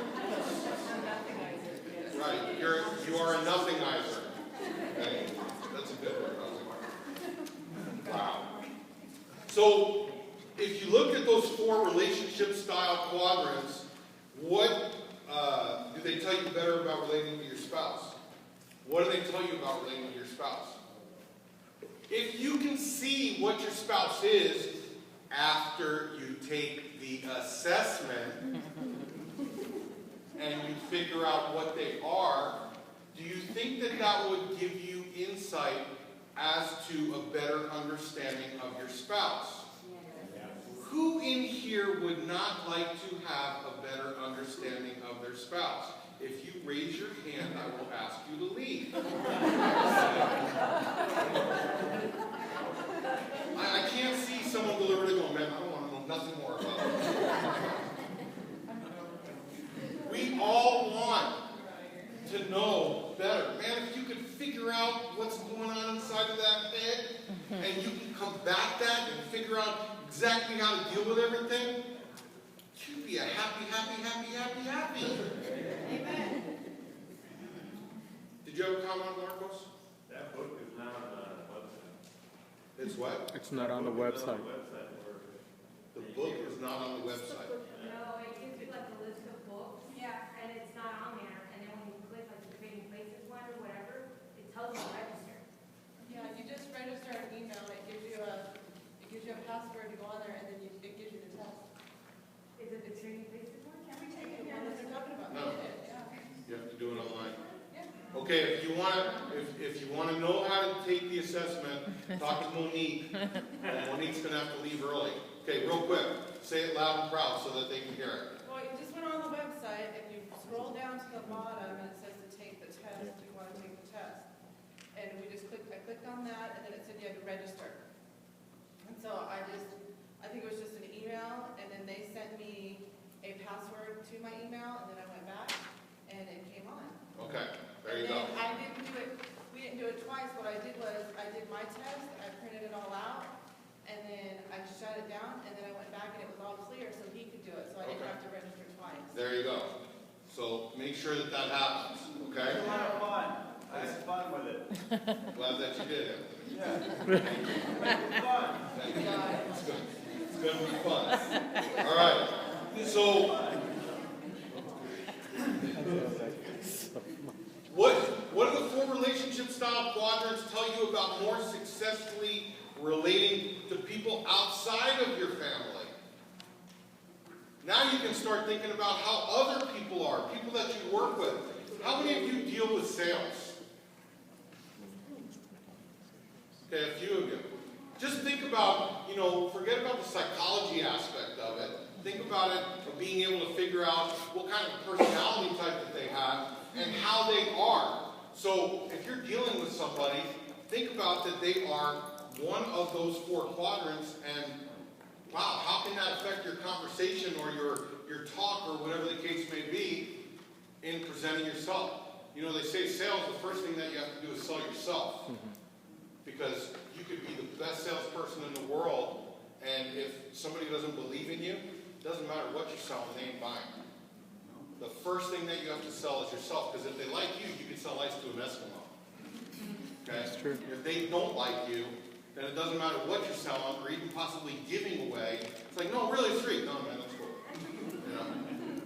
Speaker 1: Right. You are a nothingizer. Okay. That's a good word. Wow. So, if you look at those 4 relationship style quadrants, what do they tell you better about relating to your spouse? What do they tell you about relating to your spouse? If you can see what your spouse is after you take the assessment and you figure out what they are, do you think that that would give you insight as to a better understanding of your spouse? Who in here would not like to have a better understanding of their spouse? If you raise your hand, I will ask you to leave. I can't see someone deliberately going, man, I don't want to know nothing more about it. We all want to know better. Man, if you could figure out what's going on inside of that head, and you can combat that and figure out exactly how to deal with everything, you'd be a happy.
Speaker 9: Amen.
Speaker 1: Did you have a comment, Marcos?
Speaker 3: That book is not on the website.
Speaker 1: It's what?
Speaker 10: It's not on the website.
Speaker 1: The book is not on the website.
Speaker 12: No, it gives you like a list of books. Yeah. And it's not on there. And then when you click like the Trading Places one or whatever, it tells you to register.
Speaker 13: Yeah, you just register an email. It gives you a password to go on there, and then it gives you the test.
Speaker 12: Is it the Trading Places one?
Speaker 13: Can we take it? Yeah, that's what they're talking about.
Speaker 1: No.
Speaker 13: Yeah.
Speaker 1: You have to do it online.
Speaker 13: Yeah.
Speaker 1: Okay, if you want to know how to take the assessment, talk to Monique. And Monique's going to have to leave early. Okay, real quick, say it loud and proud so that they can hear it.
Speaker 13: Well, you just went on the website, and you scroll down to the bottom, and it says to take the test. You want to take the test, and I clicked on that, and then it said you had to register. And so I think it was just an email, and then they sent me a password to my email, and then I went back, and it came on.
Speaker 1: Okay, there you go.
Speaker 13: And we didn't do it twice. What I did was, I did my test, I printed it all out, and then I shut it down, and then I went back, and it was all clear, so he could do it, so I didn't
Speaker 1: Okay.
Speaker 13: have to register twice.
Speaker 1: There you go. So make sure that happens, okay?
Speaker 3: A lot of fun. I had fun with it.
Speaker 1: Glad that you did it.
Speaker 3: Yeah. Fun.
Speaker 1: It's going to be fun. All right. So, what style quadrants tell you about more successfully relating to people outside of your family. Now you can start thinking about how other people are, people that you work with. How many of you deal with sales? Okay, a few of you. Just think about, forget about the psychology aspect of it. Think about it of being able to figure out what kind of personality type that they have and how they are. So if you're dealing with somebody, think about that they are one of those 4 quadrants, and wow, how can that affect your conversation or your talk or whatever the case may be in presenting yourself? They say sales, the first thing that you have to do is sell yourself. Because you could be the best salesperson in the world, and if somebody doesn't believe in you, it doesn't matter what you're selling, they ain't buying. The first thing that you have to sell is yourself, because if they like you, you can sell ice to an Eskimo. Okay? That's true. If they don't like you, then it doesn't matter what you're selling or even possibly giving away. It's like, no, really, it's free. No, man, that's cool.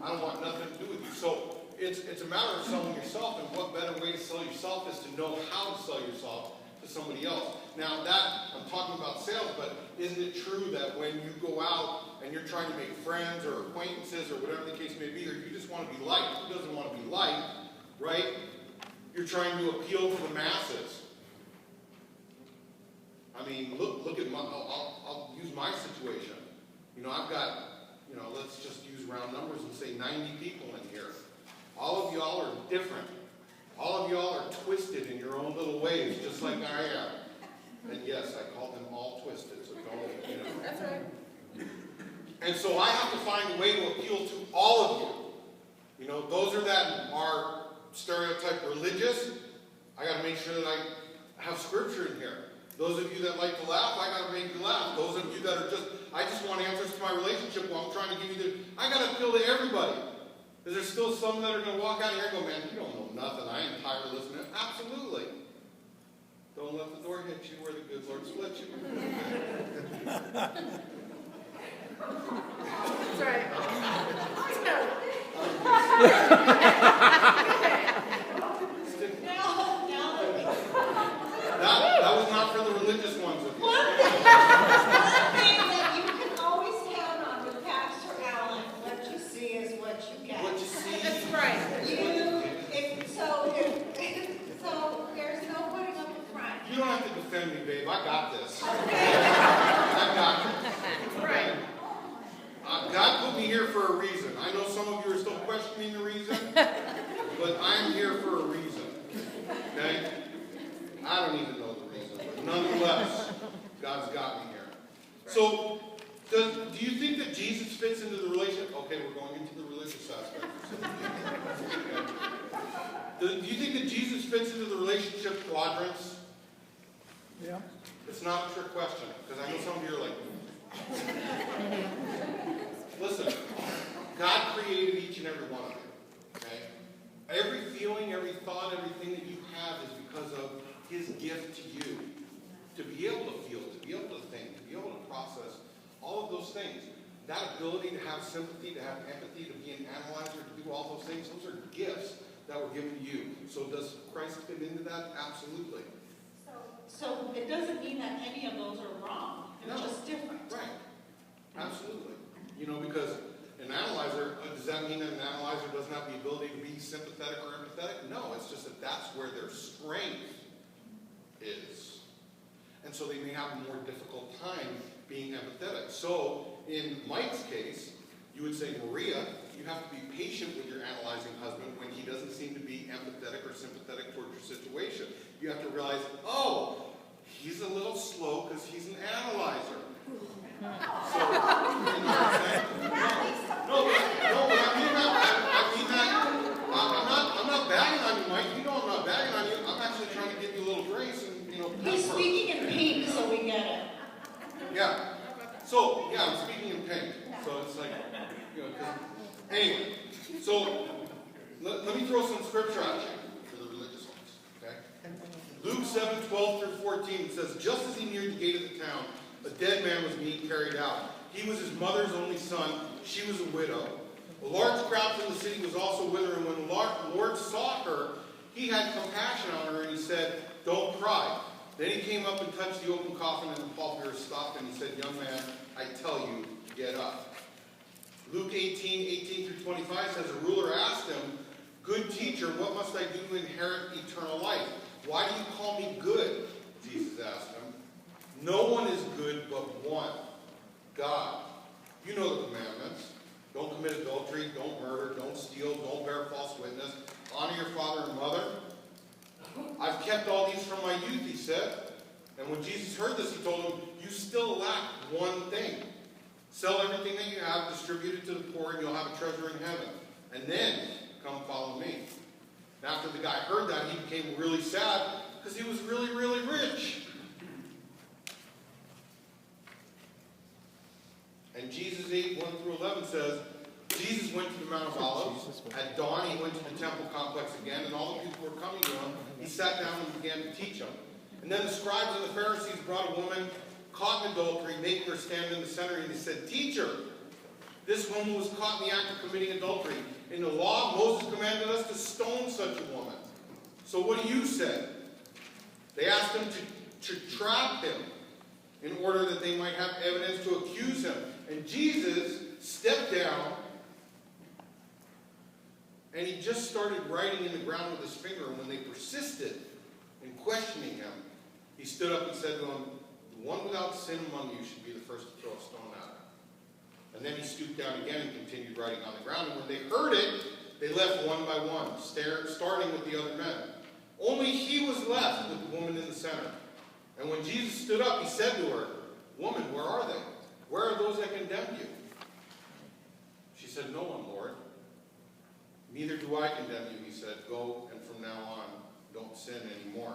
Speaker 1: I don't want nothing to do with you. So it's a matter of selling yourself, and what better way to sell yourself is to know how to sell yourself to somebody else. Now that, I'm talking about sales, but isn't it true that when you go out and you're trying to make friends or acquaintances or whatever the case may be, or you just want to be liked, who doesn't want to be liked, right? You're trying to appeal to the masses. I mean, look at my, I'll use my situation. I've got, let's just use round numbers and say 90 people in here. All of y'all are different. All of y'all are twisted in your own little ways, just like I am. And yes, I call them all twisted, so don't,
Speaker 13: That's right.
Speaker 1: And so I have to find a way to appeal to all of you. Those that are stereotype religious, I got to make sure that I have scripture in here. Those of you that like to laugh, I got to make you laugh. Those of you that are I just want answers to my relationship while I'm trying to give you I got to appeal to everybody. Because there's still some that are going to walk out here and go, man, you don't know nothing. I ain't tired of listening. Absolutely. Don't let the door hit you where the good Lord split you.
Speaker 13: That's right.
Speaker 1: That was not for the religious ones of you.
Speaker 9: One thing that you can always count on with Pastor Allan, what you see is what you get.
Speaker 1: What you see.
Speaker 13: That's right.
Speaker 9: So there's no putting up a front.
Speaker 1: You don't have to defend me, babe. I got this. I got it.
Speaker 13: That's right.
Speaker 1: God put me here for a reason. I know some of you are still questioning the reason, but I'm here for a reason. Okay? I don't even know the reason, but nonetheless, God's got me here. So, do you think that Jesus fits into the relationship? Okay, we're going into the religious aspect. Do you think that Jesus fits into the relationship quadrants?
Speaker 8: Yeah.
Speaker 1: It's not a trick question, because I know some of you are like, listen, God created each and every one of you, okay? Every feeling, every thought, everything that you have is because of His gift to you. To be able to feel, to be able to think, to be able to process, all of those things. That ability to have sympathy, to have empathy, to be an analyzer, to do all those things, those are gifts that were given to you. So does Christ fit into that? Absolutely.
Speaker 9: So it doesn't mean that any of those are wrong. They're just different.
Speaker 1: Right. Absolutely. Because an analyzer, does that mean that an analyzer doesn't have the ability to be sympathetic or empathetic? No, it's just that that's where their strength is. And so they may have a more difficult time being empathetic. So in Mike's case, you would say, Maria, you have to be patient with your analyzing husband when he doesn't seem to be empathetic or sympathetic towards your situation. You have to realize, oh, he's a little slow because he's an analyzer. So, you know what I'm saying? No, but I mean that. I'm not bagging on you, Mike. You know I'm not bagging on you. I'm actually trying to give you a little grace and,
Speaker 9: He's speaking in pink, so we get it.
Speaker 1: Yeah. So, yeah, I'm speaking in pink. So it's like, anyway. So, let me throw some scripture at you for the religious ones, okay? Luke 7:12 through 14 says, just as he neared the gate of the town, a dead man was being carried out. He was his mother's only son. She was a widow. A large crowd from the city was also with her, and when the Lord saw her, he had compassion on her and he said, don't cry. Then he came up and touched the open coffin and the pallbearer stopped and he said, young man, I tell you, get up. Luke 18:18-25 says, a ruler asked him, good teacher, what must I do to inherit eternal life? Why do you call me good? Jesus asked him. No one is good but one, God. You know the commandments. Don't commit adultery, don't murder, don't steal, don't bear false witness, honor your father and mother. I've kept all these from my youth, he said. And when Jesus heard this, he told him, you still lack one thing. Sell everything that you have, distribute it to the poor, and you'll have a treasure in heaven. And then come follow me. And after the guy heard that, he became really sad because he was really, really rich. And Jesus 8:1-11 says, Jesus went to the Mount of Olives. At dawn, he went to the temple complex again, and all the people were coming to him. He sat down and began to teach them. And then the scribes and the Pharisees brought a woman caught in adultery, making her stand in the center, and he said, teacher, this woman was caught in the act of committing adultery. In the law, Moses commanded us to stone such a woman. So what do you say? They asked him to trap him in order that they might have evidence to accuse him. And Jesus stepped down and he just started writing in the ground with his finger. And when they persisted in questioning him, he stood up and said to them, the one without sin among you should be the first to throw a stone at him. And then he stooped down again and continued writing on the ground. And when they heard it, they left one by one, starting with the other men. Only he was left with the woman in the center. And when Jesus stood up, he said to her, woman, where are they? Where are those that condemned you? She said, no one, Lord. Neither do I condemn you, he said. Go, and from now on, don't sin anymore.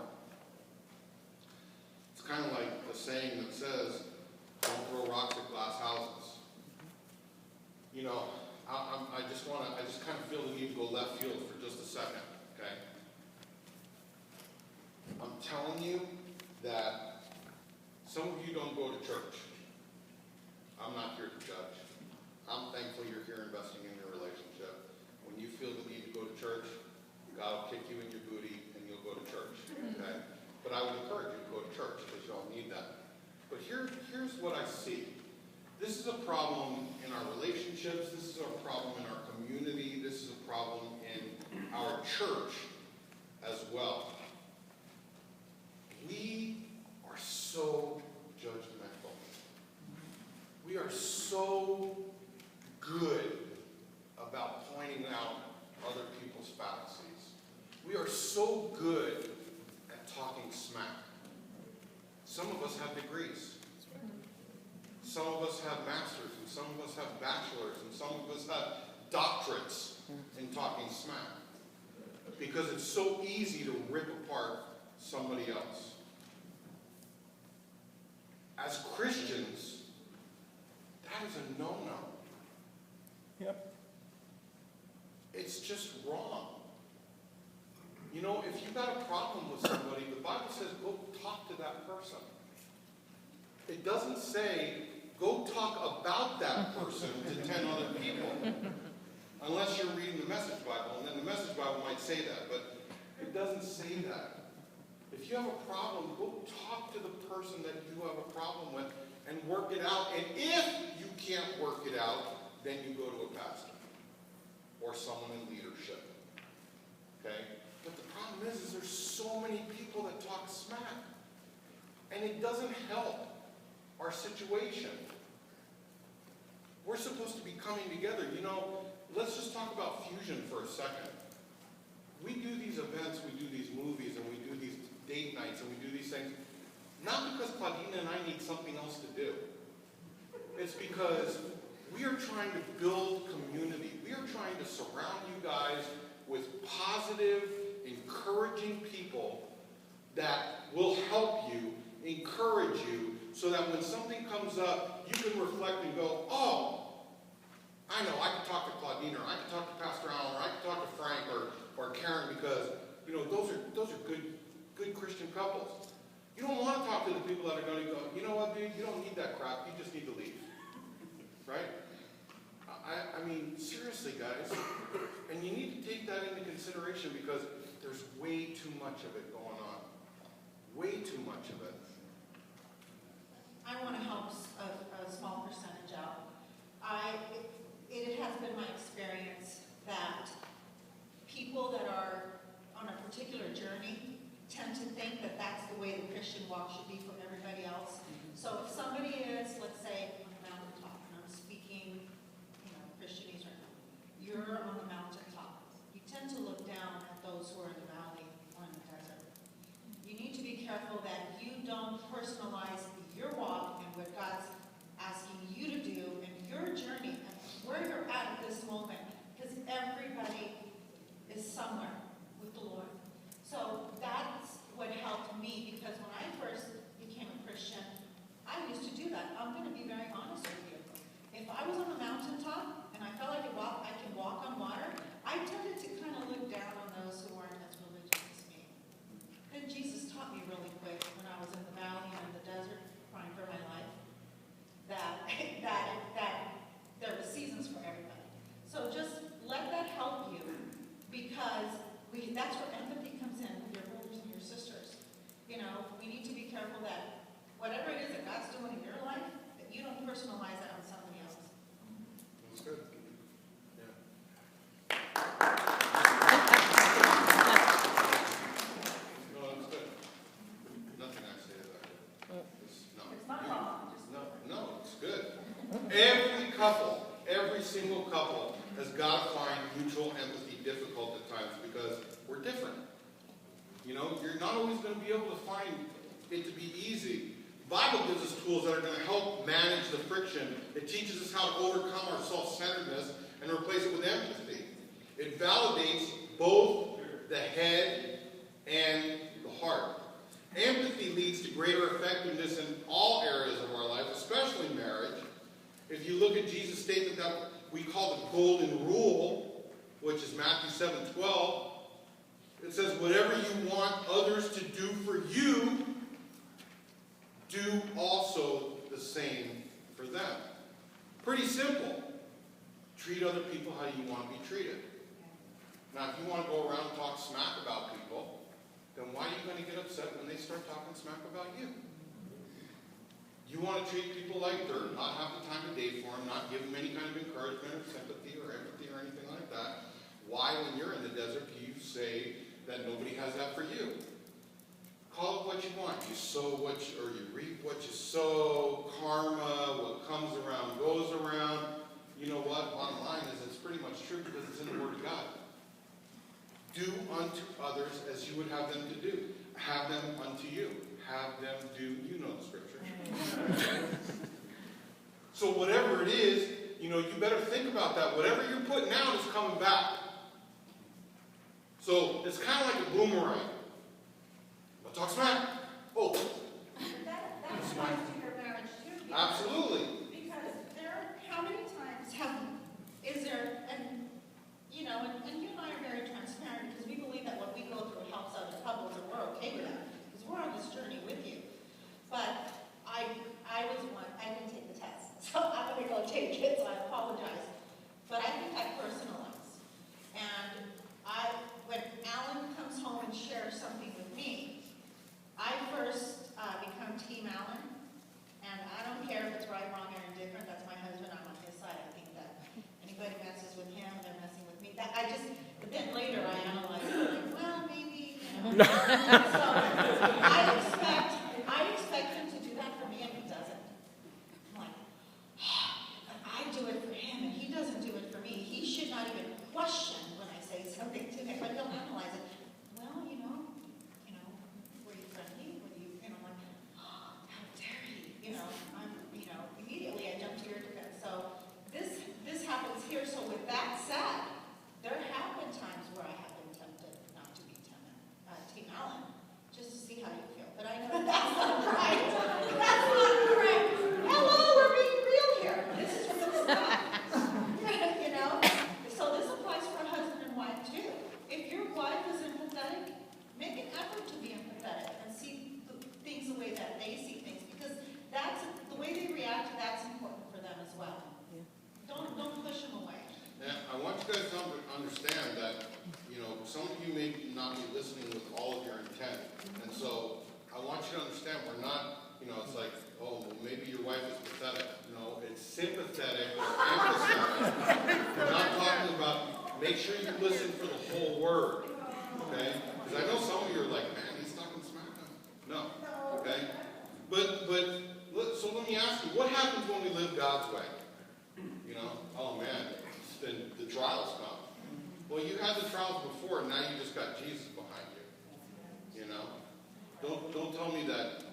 Speaker 1: It's kind of like the saying that says, don't throw rocks at glass houses. You know, I just kind of feel the need to go left field for just a second, okay? I'm telling you that some of you don't go to church. I'm not here to judge. I'm thankful you're here investing in your relationship. When you feel the need to go to church, God will kick you in your booty and you'll go to church, okay? But I would encourage you to go to church because you all need that. But here's what I see. This is a problem in our relationships. This is a problem in our community. This is a problem in our church as well. We are so judgmental. We are so good about pointing out other people's fallacies. We are so good at talking smack. Some of us have degrees. Some of us have masters, and some of us have bachelors, and some of us have doctorates in talking smack. Because it's so easy to rip apart somebody else. As Christians, that is a no-no.
Speaker 8: Yep.
Speaker 1: It's just wrong. You know, if you've got a problem with somebody, the Bible says go talk to that person. It doesn't say go talk about that person to 10 other people. Unless you're reading the Message Bible, and then the Message Bible might say that, but it doesn't say that. If you have a problem, go talk to the person that you have a problem with and work it out. And if you can't work it out, then you go to a pastor or someone in leadership. Okay? But the problem is there's so many people that talk smack. And it doesn't help our situation. We're supposed to be coming together. You know, let's just talk about fusion for a second. We do these events, we do these movies, and we do these date nights, and we do these things, not because Claudina and I need something else to do. It's because we are trying to build community. We are trying to surround you guys with positive, encouraging people that will help you, encourage you, so that when something comes up, you can reflect and go, oh, I know, I can talk to Claudina, or I can talk to Pastor Allan, or I can talk to Frank or Karen, because, you know, those are good Christian couples. You don't want to talk to the people that are going to go, you know what, dude, you don't need that crap, you just need to leave. Right? I mean, seriously, guys. And you need to take that into consideration, because there's way too much of it going on. Way too much of it.
Speaker 9: I want to help a small percentage out. It has been my experience that people that are on a particular journey tend to think that that's the way the Christian walk should be for everybody else. So if somebody is, let's say, on the mountaintop, and I'm speaking, Christianese right now, you're on the mountaintop. You tend to look down at those who are in the valley or in the desert. You need to be careful that you don't personalize your walk and what God's asking you to do and your journey and where you're at this moment, because everybody is somewhere with the Lord. So that's what helped me, because when I first became a Christian, I used to do that. I'm going to be very honest with you. If I was on the mountaintop and I felt like I could walk on water, I tended to kind of look down on those who weren't as religious as me. Then Jesus taught me really quick when I was in the valley and in the desert crying for my life that there were seasons for everybody. So just let that help you, because that's where empathy comes in with your brothers and your sisters. We need to be careful that whatever it is that God's doing in your life, that you don't personalize that on somebody else.
Speaker 1: That's good. Yeah. No, that's good. Nothing I say about it. No.
Speaker 9: It's not wrong.
Speaker 1: No, it's good. Every couple, every single couple has got to find mutual empathy difficult at times because we're different. You're not always going to be able to find it to be easy. The Bible gives us tools that are going to help manage the friction. It teaches us how to overcome our self-centeredness and replace it with empathy. It validates both the head and the heart. Empathy leads to greater effectiveness in all areas of our life, especially marriage. If you look at Jesus' statement that we call the golden rule, which is Matthew 7:12, it says, whatever you want others to do for you, do also the same for them. Pretty simple. Treat other people how you want to be treated. Now, if you want to go around and talk smack about people, then why are you going to get upset when they start talking smack about you? You want to treat people like dirt, not have the time of day for them, not give them any kind of encouragement or sympathy or empathy or anything like that. Why, when you're in the desert, do you say that nobody has that for you? Call it what you want. You sow what you reap what you sow. Karma, what comes around goes around. You know what? Bottom line is it's pretty much true because it's in the Word of God. Do unto others as you would have them to do. Have them unto you. Have them do, you know the scripture. So whatever it is, you better think about that. Whatever you're putting out is coming back. So it's kind of like a boomerang. What talks smack? Oh.
Speaker 9: That applies to your marriage too.
Speaker 1: Absolutely.
Speaker 9: Because how many times is there, and you and I are very transparent because we believe that what we go through helps other couples, and we're okay with that because we're on this journey with you. But I didn't take the test, so I'm going to go take it. So I apologize, but I think I personalize. And when Allan comes home and shares something with me, I first become Team Allan, and I don't care if it's right, wrong, or indifferent. That's my husband. I'm on his side. I think that anybody messes with him, they're messing with me. But then later I analyze it. Like, well, maybe. So I expect him to do that for me, and he doesn't. I'm like, I do it for him, and he doesn't do it for me. He should not even question when I say something to him, but he'll analyze it. Well, were you friendly? And I'm like, how dare he? Immediately I jump to your defense. So this happens here. So with that said, there have been times where I have been tempted not to be Team Allan,
Speaker 1: may not be listening with all of your intent. And so I want you to understand, we're not, it's like, oh, well, maybe your wife is pathetic. No, it's sympathetic or empathetic. We're not talking about, make sure you listen for the whole word. Okay? Because I know some of you are like, man, he's talking smack. No. Okay? So let me ask you, what happens when we live God's way? Oh man, then the trials come. Well, you had the trials before, and now you just got Jesus behind you. Don't tell me that,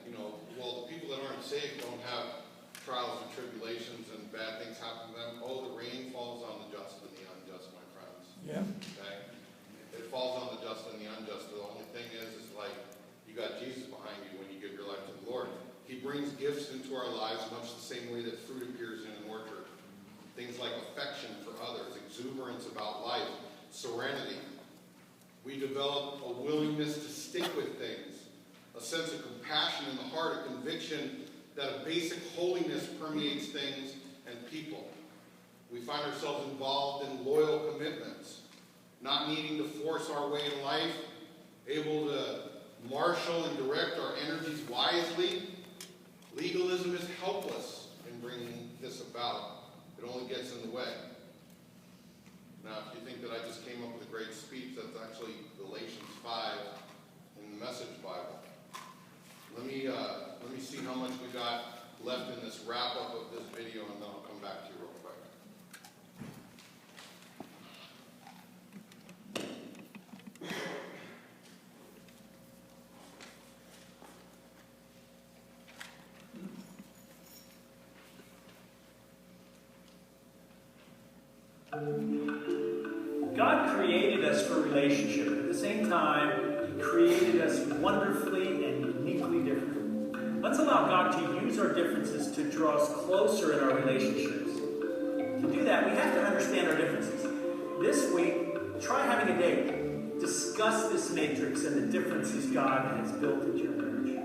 Speaker 1: well, the people that aren't saved don't have trials and tribulations and bad things happen to them. Oh, the rain falls on the just and the unjust, my friends.
Speaker 8: Yeah.
Speaker 1: Okay? It falls on the just and the unjust. The only thing is like, you got Jesus behind you when you give your life to the Lord. He brings gifts into our lives much the same way that fruit appears in an orchard. Things like affection for others, exuberance about life, serenity. We develop a willingness to stick with things, a sense of compassion in the heart, a conviction that a basic holiness permeates things and people. We find ourselves involved in loyal commitments, not needing to force our way in life, able to marshal and direct our energies wisely. Legalism is helpless in bringing this about. It only gets in the way. Now, if you think that I just came up with a great speech, that's actually Galatians 5 in the Message Bible. Let me see how much we got left in this wrap-up of this video, and then I'll come back to you real quick.
Speaker 2: God created us for relationship. At the same time, He created us wonderfully and uniquely different. Let's allow God to use our differences to draw us closer in our relationships. To do that, we have to understand our differences. This week, try having a date. Discuss this matrix and the differences God has built into your marriage.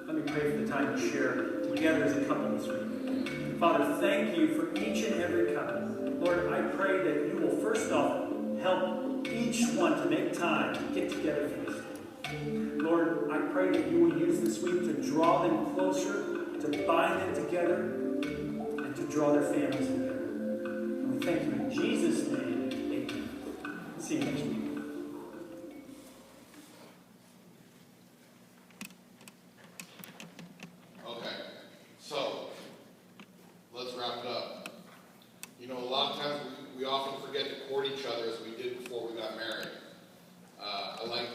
Speaker 2: Let me pray for the time to share together as a couple this week. Father, thank you for each and every couple. Lord, I pray that you will first off help each one to make time to get together for this week. Lord, I pray that you will use this week to draw them closer, to bind them together, and to draw their families together. And we thank you in Jesus' name. Amen. See you next week.
Speaker 1: Okay, so let's wrap it up. A lot of times we often forget to court each other as we did before we got married. I like,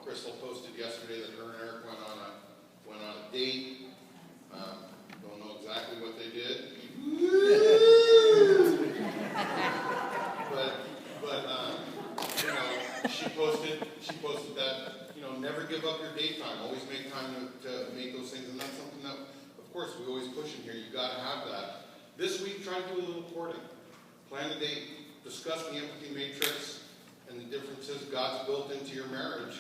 Speaker 1: Crystal posted yesterday that her and Eric went on a date. Don't know exactly what they did. but she posted that, never give up your date time. Always make time to make those things, and that's something that, of course, we always push in here. You got to have that. This week, try to do a little courting. Plan a date. Discuss the empathy matrix and the differences God's built into your marriage.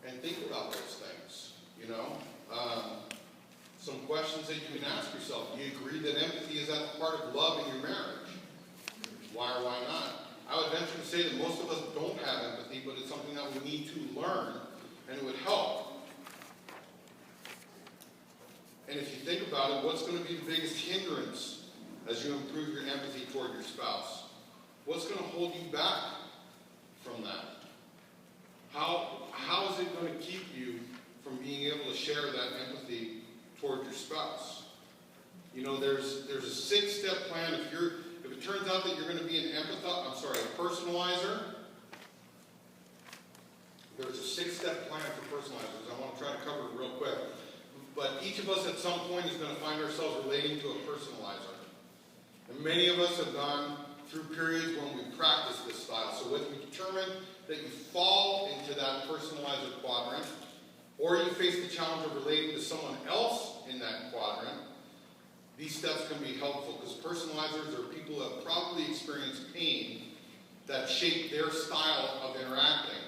Speaker 1: And think about those things, Some questions that you can ask yourself. Do you agree that empathy is at the heart of love in your marriage? Why or why not? I would venture to say that most of us don't have empathy, but it's something that we need to learn, and it would help. And if you think about it, what's going to be the biggest hindrance as you improve your empathy toward your spouse? What's going to hold you back from that? How is it going to keep you from being able to share that empathy toward your spouse? There's a 6-step plan. If it turns out that you're going to be a personalizer, there's a 6-step plan for personalizers. I want to try to cover it real quick. But each of us at some point is going to find ourselves relating to a personalizer. And many of us have gone through periods when we practice this style. So whether you determine that you fall into that personalizer quadrant, or you face the challenge of relating to someone else in that quadrant, these steps can be helpful because personalizers are people who have probably experienced pain that shape their style of interacting.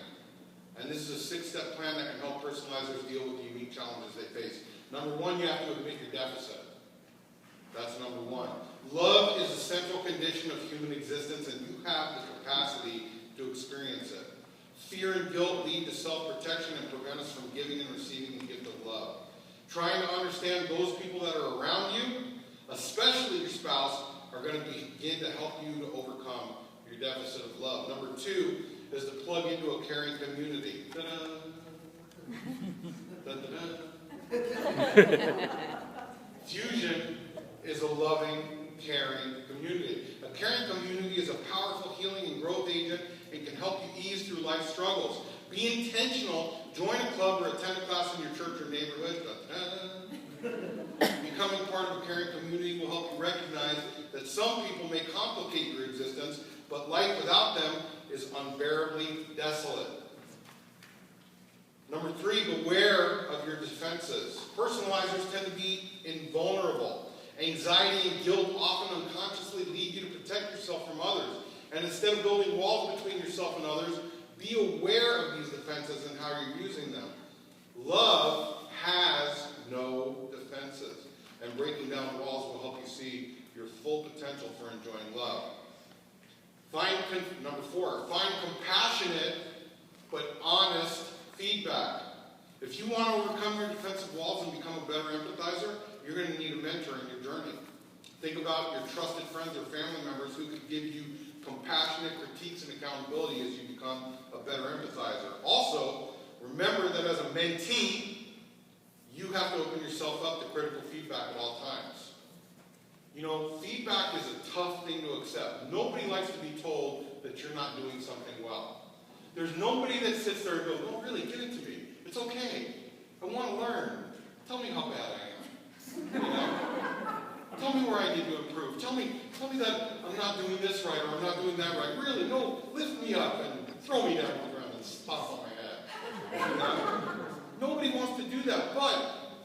Speaker 1: And this is a 6-step plan that can help personalizers deal with the unique challenges they face. Number 1, you have to admit your deficit. That's number 1. Love is a central condition of human existence, and you have the capacity to experience it. fear and guilt lead to self-protection and prevent us from giving and receiving the gift of love. Trying to understand those people that are around you, especially your spouse, are going to begin to help you to overcome your deficit of love. Number 2 is to plug into a caring community. Fusion is a loving, caring community. A caring community is a powerful healing and growth agent and can help you ease through life struggles. Be intentional. Join a club or attend a class in your church or neighborhood. Becoming part of a caring community will help you recognize that some people may complicate your existence, but life without them is unbearably desolate. Number 3, beware of your defenses. Personalizers tend to be invulnerable. Anxiety and guilt often unconsciously lead you to protect yourself from others. And instead of building walls between yourself and others, be aware of these defenses and how you're using them. Love has no defenses. And breaking down walls will help you see your full potential for enjoying love. Number 4, find compassionate but honest feedback. If you want to overcome your defensive walls and become a better empathizer, you're going to need a mentor in your journey. Think about your trusted friends or family members who could give you compassionate critiques and accountability as you become a better empathizer. Also, remember that as a mentee, you have to open yourself up to critical feedback at all times. You know, feedback is a tough thing to accept. Nobody likes to be told that you're not doing something well. There's nobody that sits there and goes, "Oh, really, give it to me. It's okay. I want to learn. Tell me how bad I am. You know? Tell me where I need to improve. Tell me that I'm not doing this right or I'm not doing that right. Really, no, lift me up and throw me down to the ground and stomp on my head." You know? Nobody wants to do that, but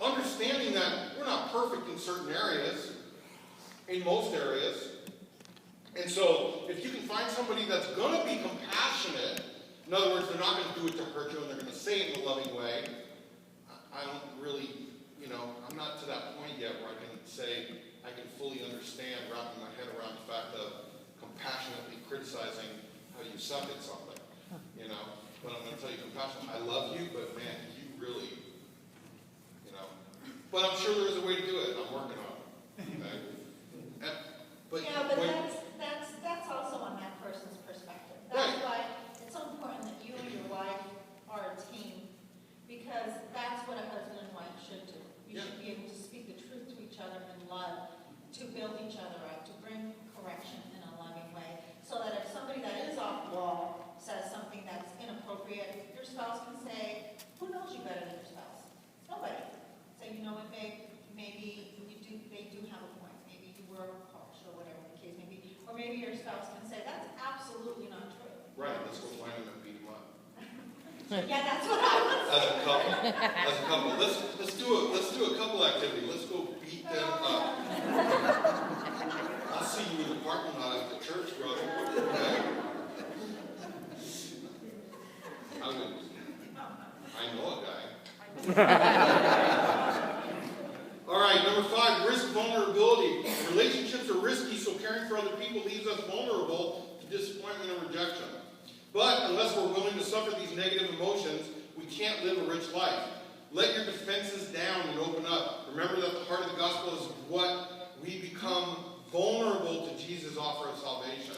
Speaker 1: understanding that we're not perfect in certain areas, in most areas, and so if you can find somebody that's going to be compassionate, in other words, they're not going to do it to hurt you and they're going to say it in a loving way. I don't really, I'm not to that point yet where I can say I can fully understand, wrapping my head around the fact of compassionately criticizing how you suck at something, But I'm going to tell you compassionately, I love you, but man, you really, But I'm sure there's a way to do it. I'm working on it. Okay?
Speaker 9: But that's also on that person's perspective. That's why it's so important that you and your wife are a team, because that's what a husband and wife should do. You should be able to speak the truth to each other in love, to build each other up, to bring correction in a loving way, so that if somebody that is off the wall says something that's inappropriate, your spouse can say, "Who knows you better than your spouse? Nobody." So what, babe, maybe they do have a point. Maybe you were harsh or whatever the case may be. Or maybe your spouse can say, "That's absolutely not true."
Speaker 1: Right, let's go find him and beat him up.
Speaker 9: Yeah, that's what I was
Speaker 1: As a couple. Let's do a couple activity. Let's go beat them up. I'll see you in the parking lot after church, brother. Okay? I know a guy. All right, number 5, risk vulnerability. Relationships are risky, so caring for other people leaves us vulnerable to disappointment and rejection. But unless we're willing to suffer these negative emotions, we can't live a rich life. Let your defenses down and open up. Remember that the heart of the gospel is what we become vulnerable to Jesus' offer of salvation.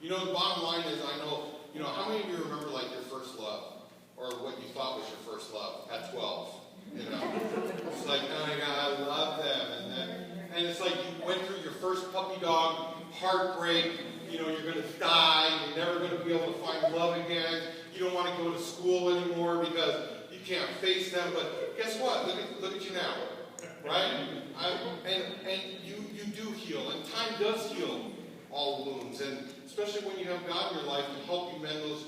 Speaker 1: The bottom line is, I know, how many of you remember like your first love? Or what you thought was your first love at 12? It's like, oh my God, I love them. And it's like you went through your first puppy dog heartbreak. You're going to die. You're never going to be able to find love again. You don't want to go to school anymore because you can't face them. But guess what? Look at you now, right? And you do heal, and time does heal all wounds, and especially when you have God in your life to help you mend those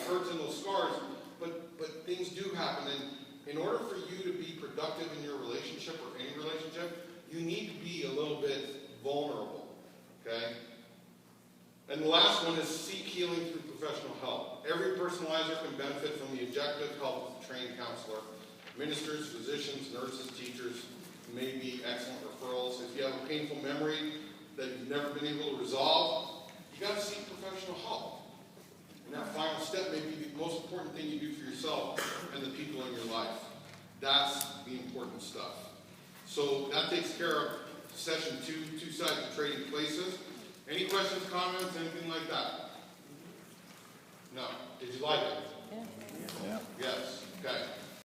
Speaker 1: hurts and those scars. But things do happen, and in order for you to be productive in your relationship or any relationship, you need to be a little bit vulnerable, okay? And the last one is seek healing through professional help. Every personalizer can benefit from the objective help of a trained counselor. Ministers, physicians, nurses, teachers may be excellent referrals. If you have a painful memory that you've never been able to resolve, you got to seek professional help. And that final step may be the most important thing you do for yourself and the people in your life. That's the important stuff. So that takes care of session 2, two sides of trading places. Any questions, comments, anything like that? No. Did you like it?
Speaker 8: Yeah.
Speaker 1: Yes. Okay.